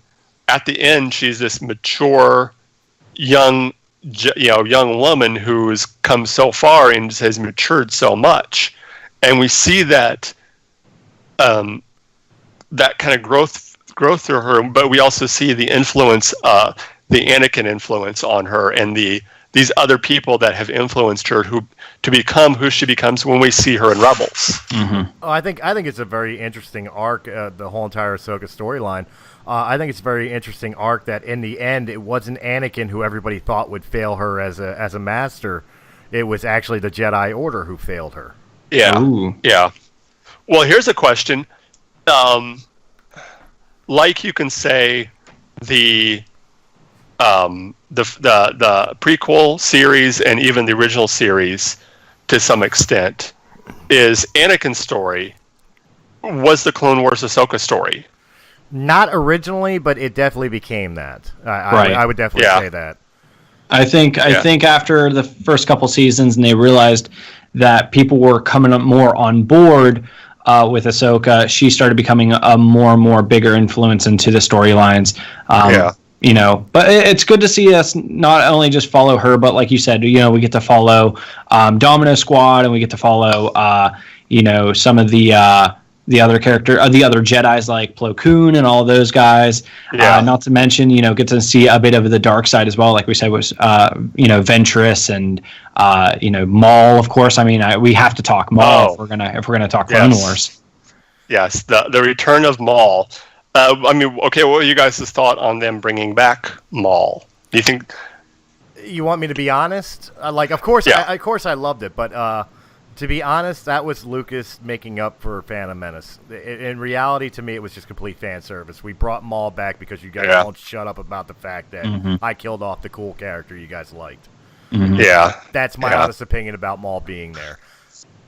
B: at the end she's this mature young woman who's come so far and has matured so much, and we see that. That kind of growth through her, but we also see the influence the Anakin influence on her and these other people that have influenced her to become who she becomes when we see her in Rebels.
A: Mm-hmm. Oh, I think it's a very interesting arc, the whole entire Ahsoka storyline. I think it's a very interesting arc that in the end it wasn't Anakin who everybody thought would fail her as a master. It was actually the Jedi Order who failed her.
B: Yeah.
D: Ooh.
B: Yeah. Well, here's a question. Like you can say the prequel series and even the original series to some extent is Anakin's story was the Clone Wars Ahsoka story.
A: Not originally, but it definitely became that.
D: Right.
A: I would definitely say that.
D: I think after the first couple seasons and they realized that people were coming up more on board with Ahsoka, she started becoming a more and more bigger influence into the storylines. You know, but it's good to see us not only just follow her, but like you said, you know, we get to follow Domino Squad, and we get to follow, you know, some of the other the other Jedis like Plo Koon and all those guys.
B: Yeah.
D: Not to mention, you know, get to see a bit of the dark side as well. Like we said, was you know, Ventress and you know, Maul. Of course, I mean, we have to talk Maul if we're gonna talk Clone Wars.
B: Yes, the return of Maul. I mean, okay, what were you guys' thought on them bringing back Maul? Do you think?
A: You want me to be honest? Of course, of course, I loved it, but to be honest, that was Lucas making up for Phantom Menace. In reality, to me, it was just complete fan service. We brought Maul back because you guys won't shut up about the fact that I killed off the cool character you guys liked.
D: Mm-hmm.
B: Yeah,
A: that's my honest opinion about Maul being there.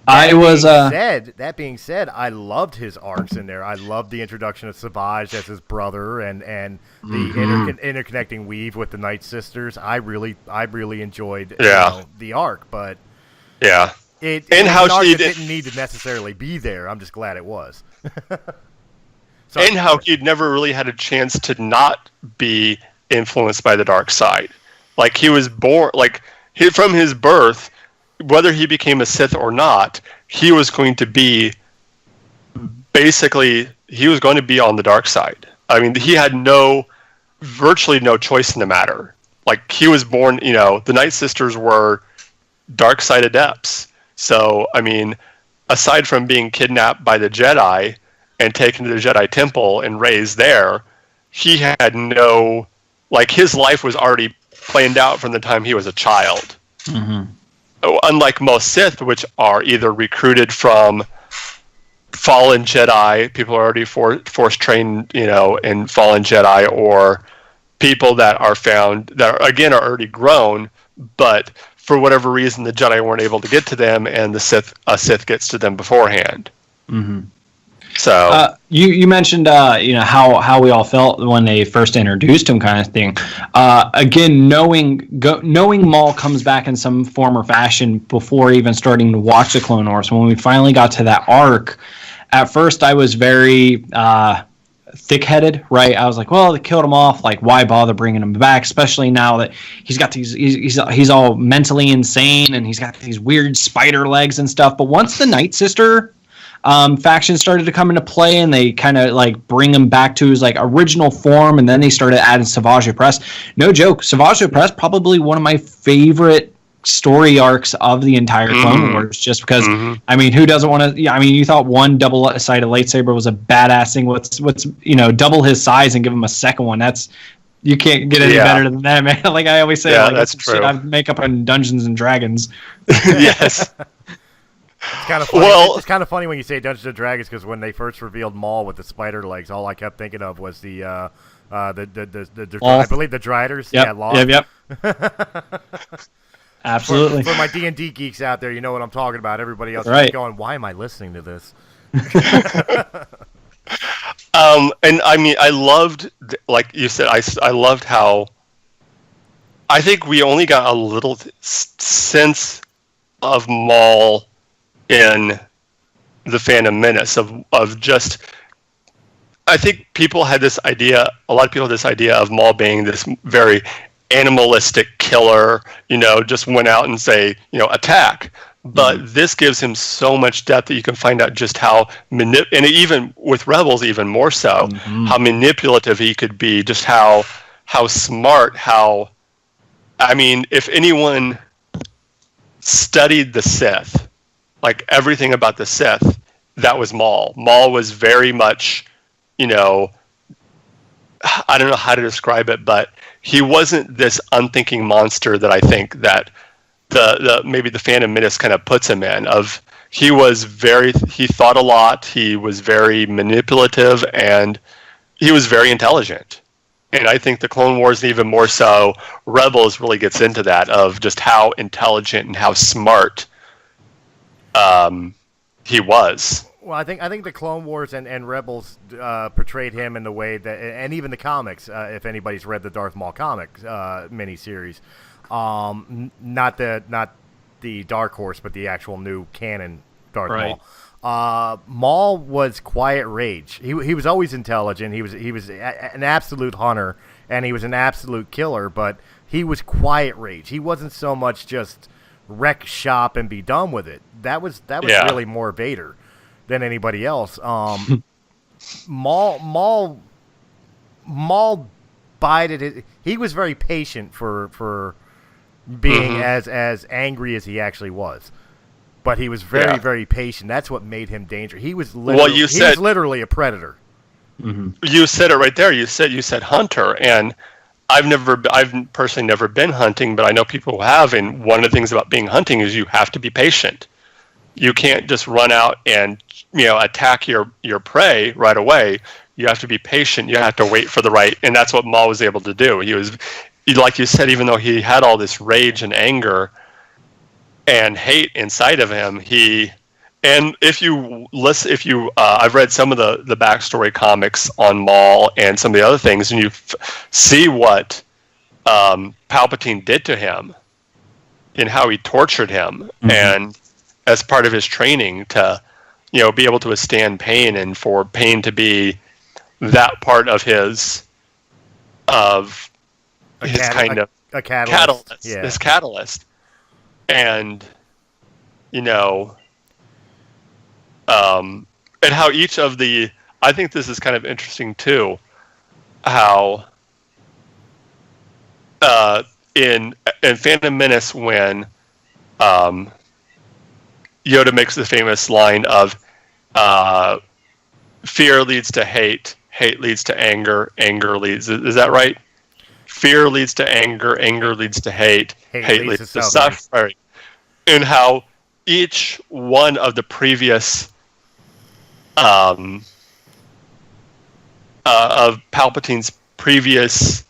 A: That being said, I loved his arcs in there. I loved the introduction of Savage as his brother and the interconnecting weave with the Night Sisters. I really enjoyed the arc, but
B: how
A: she didn't need to necessarily be there. I'm just glad it was.
B: And how he'd never really had a chance to not be influenced by the dark side. Like he was born, from his birth. Whether he became a Sith or not, he was going to be on the dark side. I mean, he had virtually no choice in the matter. Like, he was born, you know, the Night Sisters were dark side adepts. So, I mean, aside from being kidnapped by the Jedi and taken to the Jedi Temple and raised there, he had his life was already planned out from the time he was a child.
D: Mm-hmm.
B: Unlike most Sith, which are either recruited from fallen Jedi, people are already force trained, you know, in fallen Jedi, or people that are found that are already grown, but for whatever reason the Jedi weren't able to get to them, and a Sith gets to them beforehand.
D: Mm-hmm.
B: So
D: you mentioned you know, how we all felt when they first introduced him, kind of thing. Again, knowing Maul comes back in some form or fashion before even starting to watch the Clone Wars. When we finally got to that arc, at first I was very thick-headed, right? I was like, well, they killed him off. Like, why bother bringing him back? Especially now that he's got these, he's all mentally insane and he's got these weird spider legs and stuff. But once the Night Sister faction started to come into play, and they kind of like bring him back to his like original form, and then they started adding Savage Opress. No joke, Savage Opress probably one of my favorite story arcs of the entire Clone Wars, just because I mean, who doesn't want to? Yeah, I mean, you thought one double-sided lightsaber was a badass thing. What's you know, double his size and give him a second one. You can't get any better than that, man. Like I always say,
B: that's true.
D: Shit I make up on Dungeons and Dragons.
B: Yes.
A: It's kind of funny. It's kind of funny when you say Dungeons and Dragons, because when they first revealed Maul with the spider legs, all I kept thinking of was the I believe the Driders.
D: Yep.
A: Yeah, Loth.
D: Yep. Absolutely.
A: For my D&D geeks out there, you know what I'm talking about. Everybody else is going, why am I listening to this?
B: And I mean, I loved, like you said, I loved how I think we only got a little sense of Maul in the Phantom Menace of just, I think people had this idea, a lot of people had this idea of Maul being this very animalistic killer, you know, just went out and say, you know, attack. But this gives him so much depth that you can find out just how and even with Rebels even more so, how manipulative he could be, just how smart, if anyone studied the Sith, like everything about the Sith, that was Maul. Maul was very much, I don't know how to describe it, but he wasn't this unthinking monster that I think that the maybe the Phantom Menace kind of puts him in. He thought a lot, he was very manipulative, and he was very intelligent. And I think the Clone Wars, and even more so, Rebels really gets into that, of just how intelligent and how smart he was.
A: Well, I think the Clone Wars and Rebels portrayed him in the way that, and even the comics, if anybody's read the Darth Maul comics miniseries, not the Dark Horse, but the actual new canon Darth Maul. Maul was quiet rage. He was always intelligent. He was an absolute hunter, and he was an absolute killer. But he was quiet rage. He wasn't so much just wreck shop and be done with it. That was really more Vader than anybody else. Maul bided it. He was very patient for being as angry as he actually was. But he was very, very patient. That's what made him dangerous. He was literally a predator.
B: You said it right there. You said hunter, and I've personally never been hunting, but I know people who have. And one of the things about being hunting is you have to be patient. You can't just run out and attack your prey right away. You have to be patient. You have to wait for the right, and that's what Maul was able to do. He was, like you said, even though he had all this rage and anger and hate inside of him, I've read some of the backstory comics on Maul and some of the other things, and you see what Palpatine did to him and how he tortured him, and as part of his training to be able to withstand pain, and for pain to be that part of his catalyst.
A: Yeah.
B: His catalyst. And and how each of the, I think this is kind of interesting too, how in Phantom Menace, when Yoda makes the famous line of fear leads to hate, hate leads to anger, anger leads, is that right? Fear leads to anger, anger leads to hate, hate leads to suffering. And how each one of the previous of Palpatine's previous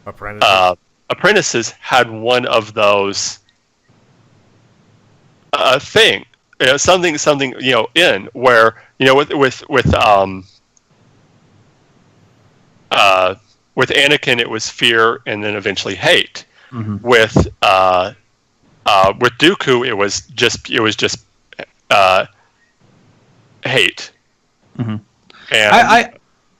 B: apprentices had one of those thing, something in where with Anakin it was fear and then eventually hate. With Dooku it was just hate. And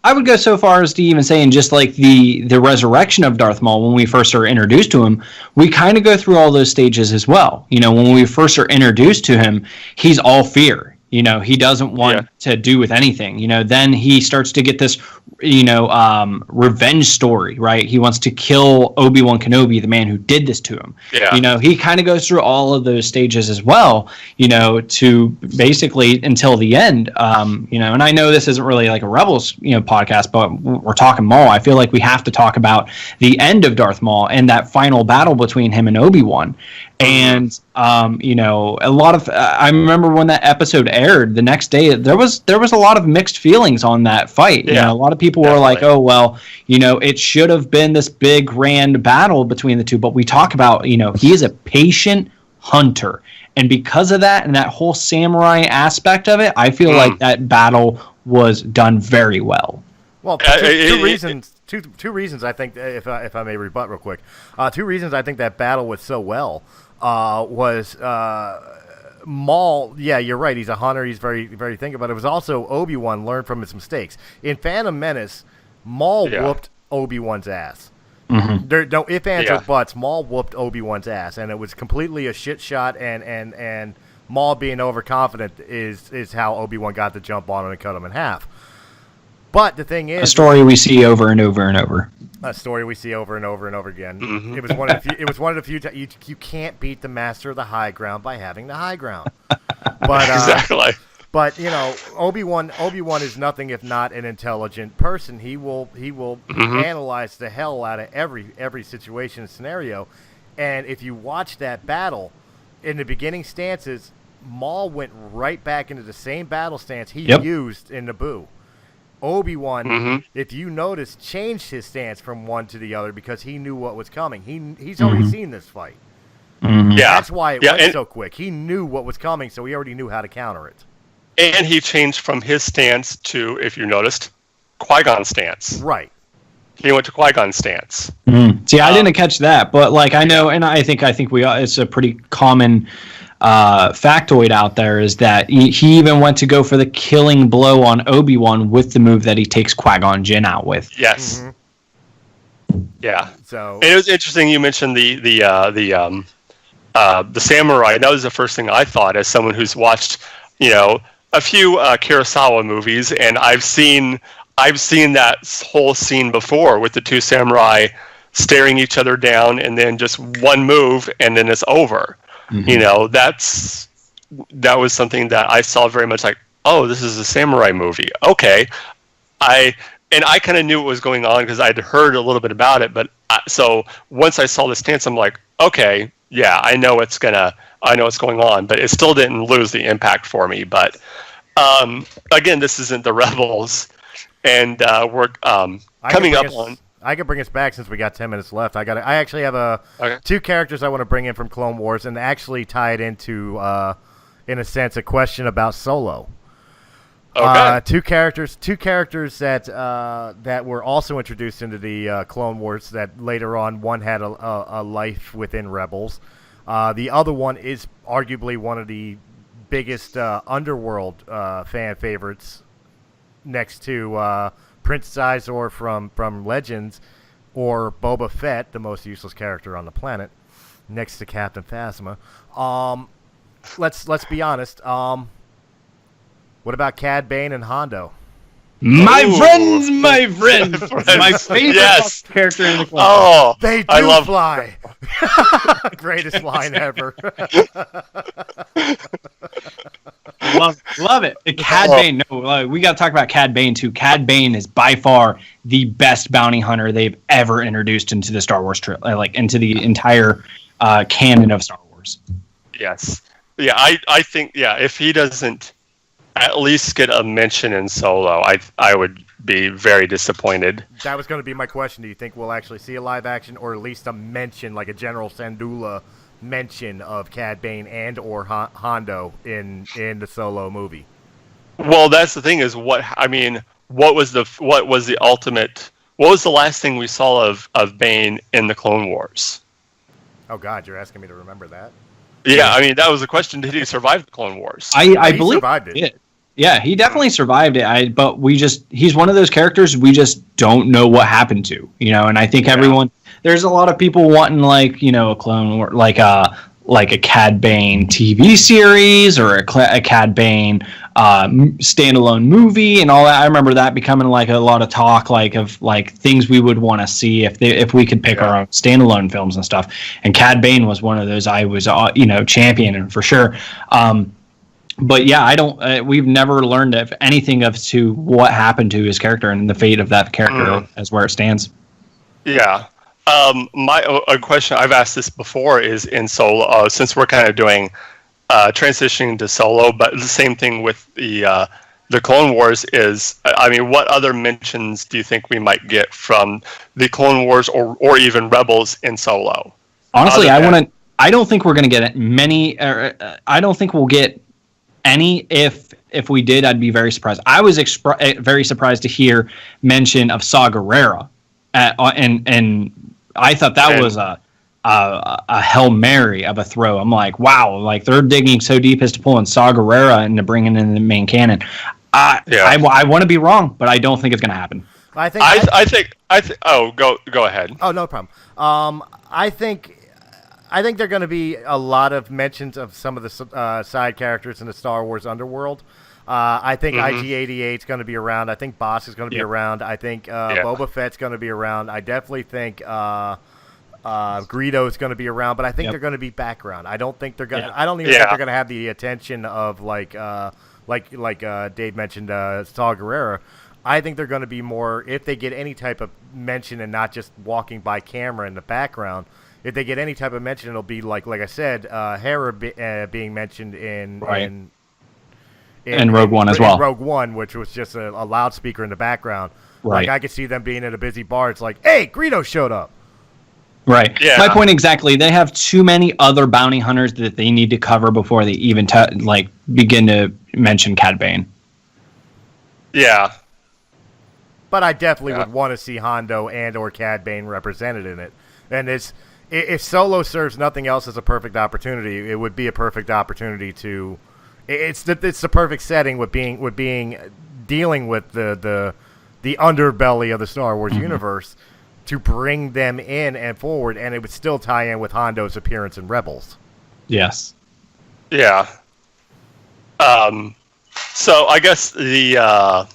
D: I would go so far as to even saying, just like the resurrection of Darth Maul, when we first are introduced to him, we kind of go through all those stages as well. When we first are introduced to him, he's all fear. He doesn't want to do with anything. Then he starts to get this, revenge story, right? He wants to kill Obi-Wan Kenobi, the man who did this to him.
B: Yeah.
D: He kind of goes through all of those stages as well, to basically until the end. And I know this isn't really like a Rebels, podcast, but we're talking Maul. I feel like we have to talk about the end of Darth Maul and that final battle between him and Obi-Wan. And a lot of I remember when that episode aired, the next day there was a lot of mixed feelings on that fight. A lot of people were like, oh well, it should have been this big grand battle between the two, but we talk about he is a patient hunter, and because of that and that whole samurai aspect of it, I feel like that battle was done very well.
A: Well, two reasons. Two reasons I think, if I may rebut real quick, two reasons I think that battle was so well was Maul. Yeah, you're right. He's a hunter. He's very, very thinking. But it was also Obi-Wan learned from his mistakes. In Phantom Menace, Maul whooped Obi-Wan's ass. There no ifs, ands, or buts. Maul whooped Obi-Wan's ass, and it was completely a shit shot. And Maul being overconfident is how Obi-Wan got the jump on him and cut him in half. But the thing is,
D: a story we see over and over and over.
A: A story we see over and over and over again.
B: Mm-hmm.
A: It was one of the few. You can't beat the master of the high ground by having the high ground. But
B: Exactly.
A: But Obi-Wan is nothing if not an intelligent person. He will analyze the hell out of every situation and scenario. And if you watch that battle, in the beginning stances, Maul went right back into the same battle stance he used in Naboo. Obi-Wan, if you notice, changed his stance from one to the other because he knew what was coming. He's already seen this fight.
B: Yeah,
A: that's why it went so quick. He knew what was coming, so he already knew how to counter it.
B: And he changed from his stance to, if you noticed, Qui-Gon's stance.
A: Right.
B: He went to Qui-Gon's stance.
D: See, I didn't catch that, but like I know, and I think it's a pretty common factoid out there is that he even went to go for the killing blow on Obi-Wan with the move that he takes Qui-Gon Jinn out with.
B: Yes. Yeah.
A: So
B: and it was interesting you mentioned the samurai. That was the first thing I thought as someone who's watched, a few Kurosawa movies, and I've seen that whole scene before with the two samurai staring each other down, and then just one move, and then it's over. That was something that I saw very much like, oh, this is a samurai movie. Okay, I kind of knew what was going on because I'd heard a little bit about it, but so once I saw the stance, I'm like, okay, yeah, I know what's going on, but it still didn't lose the impact for me. But again, this isn't the Rebels, and we're coming up on.
A: I can bring us back since we got 10 minutes left. I actually have two characters I want to bring in from Clone Wars and actually tie it into, in a sense, a question about Solo.
B: Okay.
A: Two characters that were also introduced into the Clone Wars that later on one had a life within Rebels. The other one is arguably one of the biggest underworld fan favorites next to Prince Sizor from Legends, or Boba Fett, the most useless character on the planet, next to Captain Phasma. Let's be honest. What about Cad Bane and Hondo?
D: My friends, my favorite character in the Clone Wars.
B: Oh,
A: they do fly. Greatest line ever.
D: Love it. Cad Bane. No, we got to talk about Cad Bane too. Cad Bane is by far the best bounty hunter they've ever introduced into the Star Wars into the entire canon of Star Wars.
B: Yes. Yeah, I think if he doesn't at least get a mention in Solo, I would be very disappointed.
A: That was going to be my question. Do you think we'll actually see a live action or at least a mention, like a General Syndulla mention of Cad Bane and or Hondo in the Solo movie?
B: Well, that's the thing is what was the ultimate? What was the last thing we saw of Bane in the Clone Wars?
A: Oh God, you're asking me to remember that?
B: Yeah, that was the question. Did he survive the Clone Wars?
D: I believe
A: he survived it.
D: Yeah, he definitely survived it. But he's one of those characters we just don't know what happened to, and I think everyone, there's a lot of people wanting a Clone War, like a Cad Bane TV series or a Cad Bane standalone movie and all that. I remember that becoming like a lot of talk, of things we would want to see if we could pick our own standalone films and stuff. And Cad Bane was one of those I was championing for sure. But yeah, I don't. We've never learned anything to what happened to his character and the fate of that character as where it stands.
B: Yeah. A question I've asked this before is in Solo, since we're kind of doing transitioning to Solo, but the same thing with the Clone Wars is, what other mentions do you think we might get from the Clone Wars or even Rebels in Solo?
D: Honestly, I don't think we're going to get many. I don't think we'll get any. If we did, I'd be very surprised. I was very surprised to hear mention of Saw Gerrera, and I thought that was a Hail Mary of a throw. I'm like, wow, they're digging so deep as to pull in Saw Gerrera and to bring it in the main canon. I want to be wrong, but I don't think it's going to happen.
B: I think. Oh, go ahead.
A: Oh, no problem. I think there are going to be a lot of mentions of some of the side characters in the Star Wars underworld. I think IG-88 is going to be around. I think Boss is going to be around. I think Boba Fett's going to be around. I definitely think Greedo is going to be around, but I think they're going to be background. I don't think they're going. I don't even think they're going to have the attention of like Dave mentioned, Saw Gerrera. I think they're going to be more, if they get any type of mention and not just walking by camera in the background. If they get any type of mention, it'll be like I said, Hera being mentioned in
D: Rogue One as well.
A: Rogue One, which was just a loudspeaker in the background.
D: Right.
A: Like I could see them being at a busy bar. It's like, hey, Greedo showed up.
D: Right. Yeah. My point exactly. They have too many other bounty hunters that they need to cover before they even begin to mention Cad Bane.
B: Yeah.
A: But I definitely would want to see Hondo and or Cad Bane represented in it. And if Solo serves nothing else as a perfect opportunity, it would be a perfect opportunity to. It's the perfect setting with dealing with the underbelly of the Star Wars universe to bring them in and forward, and it would still tie in with Hondo's appearance in Rebels.
D: Yes.
B: Yeah. So I guess the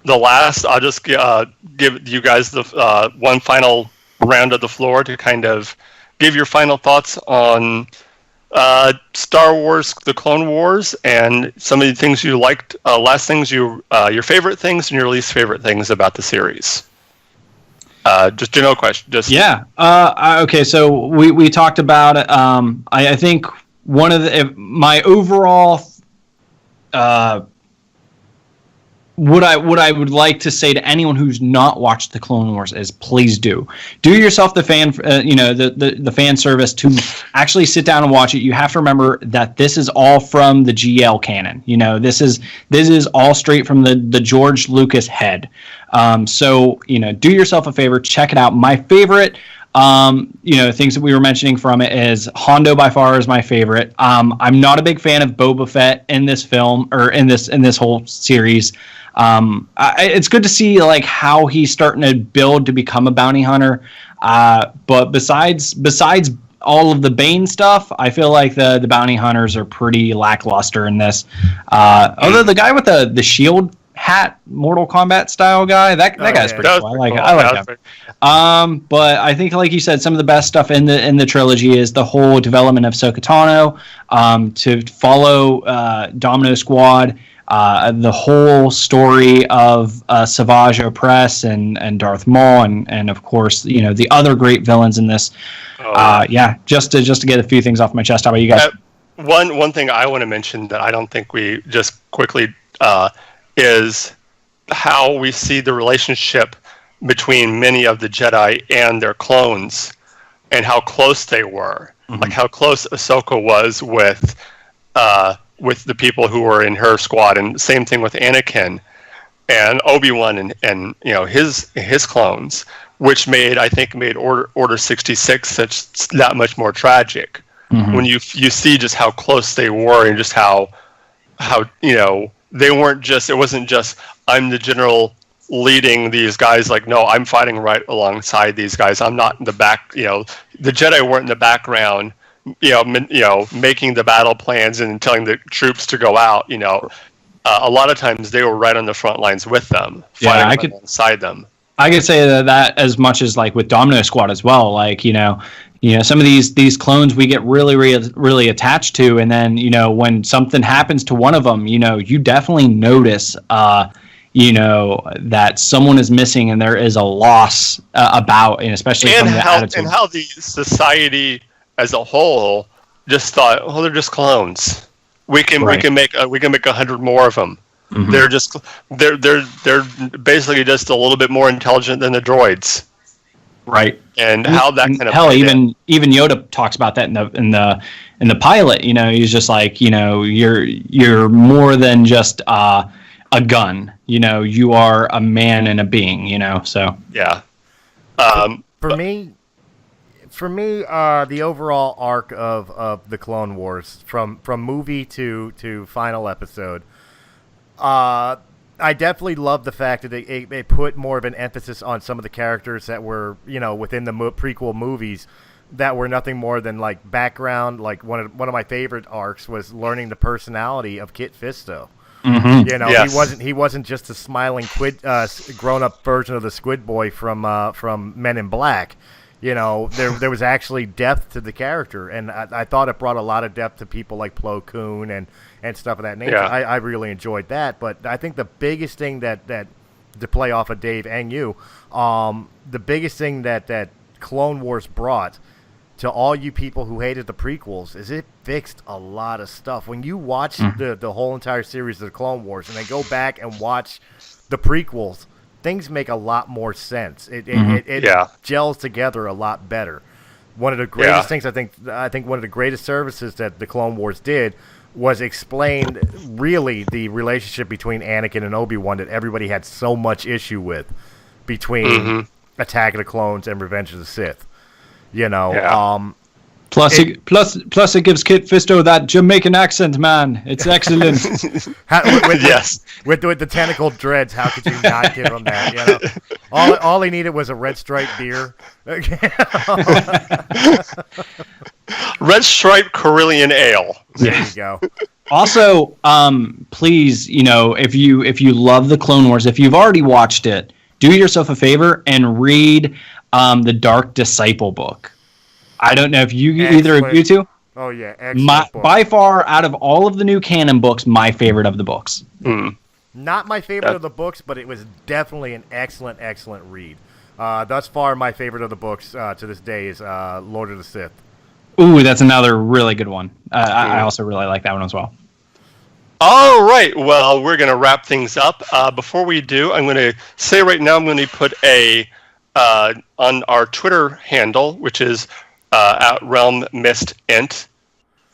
B: last, I'll just give you guys the one final round of the floor to kind of give your final thoughts on Star Wars, the Clone Wars, and some of the things you liked, last things your favorite things and your least favorite things about the series. Just general question.
D: Okay, so we talked about it. I think one of my overall what I would like to say to anyone who's not watched the Clone Wars is please do yourself the fan the fan service to actually sit down and watch it. You have to remember that this is all from the GL canon. This is all straight from the George Lucas head. So do yourself a favor, check it out. My favorite things that we were mentioning from it is Hondo by far is my favorite. I'm not a big fan of Boba Fett in this film or in this whole series. It's good to see how he's starting to build to become a bounty hunter. But besides all of the Bane stuff, I feel like the bounty hunters are pretty lackluster in this. Although the guy with the shield hat, Mortal Kombat style guy, that guy's pretty cool. I like him. But I think, like you said, some of the best stuff in the trilogy is the whole development of Ahsoka Tano, to follow Domino Squad, the whole story of Savage Opress and Darth Maul, and of course the other great villains in this. Just to get a few things off my chest. How about you guys?
B: One thing I want to mention that I don't think we just quickly is how we see the relationship between many of the Jedi and their clones, and how close they were. Like how close Ahsoka was with the people who were in her squad, and same thing with Anakin and Obi-Wan and his clones, which made Order 66 that much more tragic. When you see just how close they were, and just how they weren't just, it wasn't just I'm the general leading these guys, no, I'm fighting right alongside these guys. I'm not in the back. The Jedi weren't in the background, making the battle plans and telling the troops to go out. A lot of times they were right on the front lines with them, fighting alongside them.
D: I could say that as much as with Domino Squad as well. Some of these clones we get really, really, really attached to, and then when something happens to one of them, you definitely notice that someone is missing and there is a loss about, and especially from the attitude.
B: And how the society as a whole just thought, oh, they're just clones. We can make 100 more of them. They're basically just a little bit more intelligent than the droids.
D: Right.
B: And how that kind of
D: even Yoda talks about that in the pilot. He's just you're more than just a gun. You are a man and a being. So
B: yeah.
A: For me, the overall arc of the Clone Wars from movie to final episode, I definitely love the fact that they put more of an emphasis on some of the characters that were within the prequel movies that were nothing more than background. One of my favorite arcs was learning the personality of Kit Fisto.
D: Mm-hmm.
A: You know,
B: Yes.
A: he wasn't just a smiling grown-up version of the Squid Boy from Men in Black. You know, there was actually depth to the character, and I thought it brought a lot of depth to people like Plo Koon and stuff of that nature.
B: Yeah.
A: I really enjoyed that, but I think the biggest thing that to play off of Dave and you, the biggest thing that Clone Wars brought to all you people who hated the prequels is it fixed a lot of stuff. When you watch the whole entire series of the Clone Wars and then go back and watch the prequels, things make a lot more sense. It gels together a lot better. One of the greatest things I think one of the greatest services that the Clone Wars did was explain really the relationship between Anakin and Obi-Wan that everybody had so much issue with between Attack of the Clones and Revenge of the Sith. You know,
D: Plus, it gives Kit Fisto that Jamaican accent, man. It's excellent.
A: With the tentacled dreads, how could you not give him that? You know, all he needed was a red stripe beer.
B: Red Stripe Carillion Ale.
A: There you go.
D: Also, please, you know, if you love the Clone Wars, if you've already watched it, do yourself a favor and read the Dark Disciple book. I don't know if either of you two.
A: Oh yeah, excellent book.
D: By far, out of all of the new canon books, my favorite of the books.
A: Not my favorite of the books, but it was definitely an excellent read. Thus far, my favorite of the books to this day is Lord of the Sith.
D: Ooh, that's another really good one. I also really like that one as well.
B: All right. Well, we're going to wrap things up. Before we do, I'm going to say right now I'm going to put on our Twitter handle, which is at Realm Mist Ent.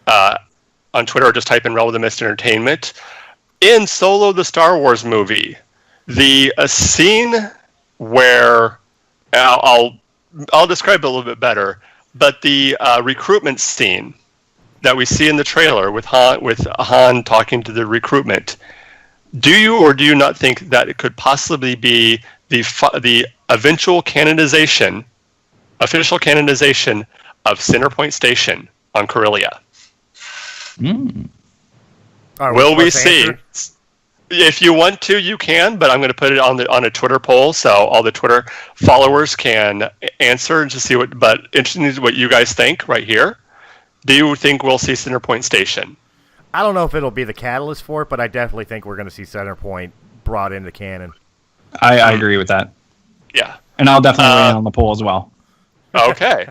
B: On Twitter, just type in Realm of the Mist Entertainment. In Solo, the Star Wars movie, the scene where I'll describe it a little bit better, but the recruitment scene that we see in the trailer with Han talking to the recruitment. Do you or do you not think that it could possibly be the official canonization of Centerpoint Station on Corellia? Will we see? If you want to, you can, but I'm going to put it on a Twitter poll so all the Twitter followers can answer and to see but interesting is what you guys think right here. Do you think we'll see Centerpoint Station?
A: I don't know if it'll be the catalyst for it, but I definitely think we're going to see Centerpoint brought into canon.
D: I agree with that.
B: Yeah.
D: And I'll definitely weigh in on the poll as well.
B: Okay.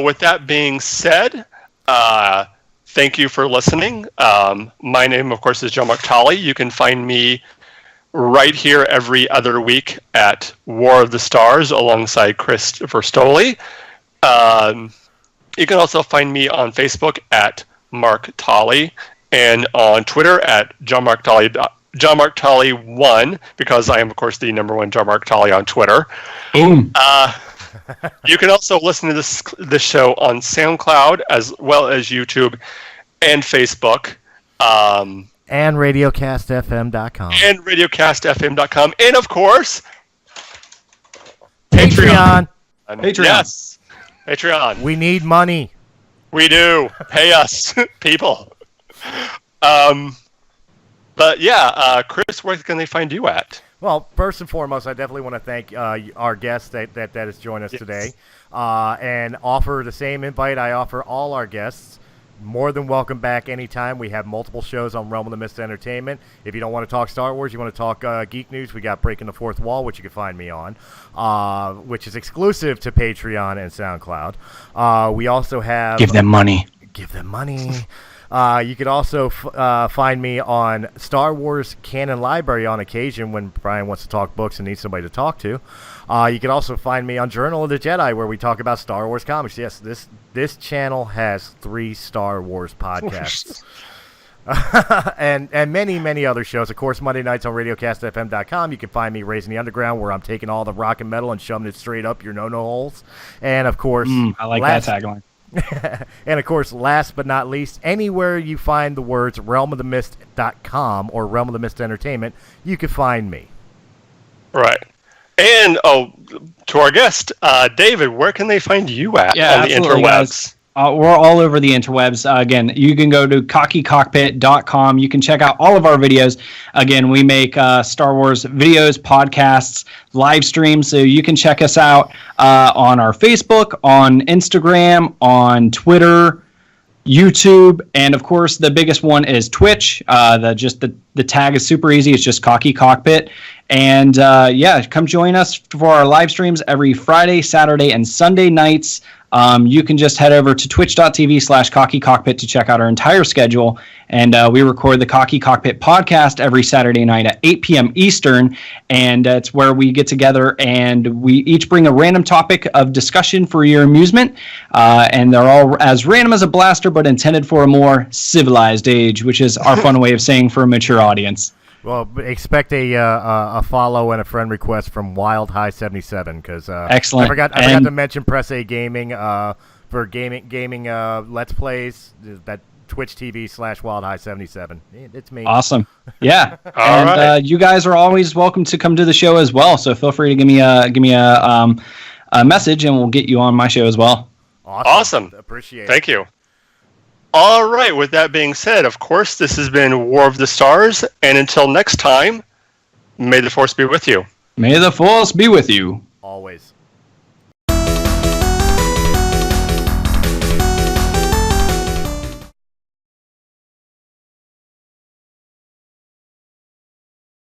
B: With that being said, thank you for listening. My name, of course, is Joe Martali. You can find me right here every other week at War of the Stars alongside Christopher Stoley. You can also find me on Facebook at Mark Tolley and on Twitter at John Mark Tolley 1 because I am, of course, the number one John Mark Tolley on Twitter.
D: Boom.
B: You can also listen to this show on SoundCloud as well as YouTube and Facebook.
A: And RadioCastFM.com.
B: And RadioCastFM.com. And, of course,
A: Patreon.
B: Yes. Patreon.
A: We need money.
B: We do. Pay us, people. But yeah, Chris, where can they find you at?
A: Well, first and foremost, I definitely want to thank our guest that has joined us today, and offer the same invite I offer all our guests. More than welcome back anytime. We have multiple shows on Realm of the Mist Entertainment. If you don't want to talk Star Wars, you want to talk geek news, we got Breaking the Fourth Wall, which you can find me on, which is exclusive to Patreon and SoundCloud. We also have...
D: Give them money.
A: Give them money. You could also find me on Star Wars Canon Library on occasion when Brian wants to talk books and needs somebody to talk to. You can also find me on Journal of the Jedi where we talk about Star Wars comics. Yes, this channel has 3 Star Wars podcasts. and many other shows. Of course, Monday nights on RadioCastFM.com. You can find me Raising the Underground where I'm taking all the rock and metal and shoving it straight up your no-no holes. And, of course...
D: I like that tagline.
A: And, of course, last but not least, anywhere you find the words realmofthemist.com or Realm of the Mist Entertainment, you can find me.
B: Right. And, to our guest, David, where can they find you at on the interwebs?
D: We're all over the interwebs. Again, you can go to cockycockpit.com. You can check out all of our videos. Again, we make Star Wars videos, podcasts, live streams. So you can check us out on our Facebook, on Instagram, on Twitter, YouTube, and of course the biggest one is Twitch. The tag is super easy. It's just Cocky Cockpit. And come join us for our live streams every Friday, Saturday, and Sunday nights. You can just head over to twitch.tv/Cocky Cockpit to check out our entire schedule. And we record the Cocky Cockpit podcast every Saturday night at 8 p.m. Eastern. And it's where we get together and we each bring a random topic of discussion for your amusement. And they're all as random as a blaster, but intended for a more civilized age, which is our fun way of saying for a mature audience.
A: Well, expect a follow and a friend request from Wild High 77 because
D: excellent.
A: I forgot to mention Press A Gaming for gaming Let's Plays. That Twitch TV/Wild High 77. It's me.
D: Awesome. Yeah.
B: All right.
D: You guys are always welcome to come to the show as well. So feel free to give me a message and we'll get you on my show as well.
B: Awesome.
A: Appreciate it.
B: Thank you. All right, with that being said, of course, this has been War of the Stars, and until next time, may the Force be with you.
D: May the Force be with you.
A: Always.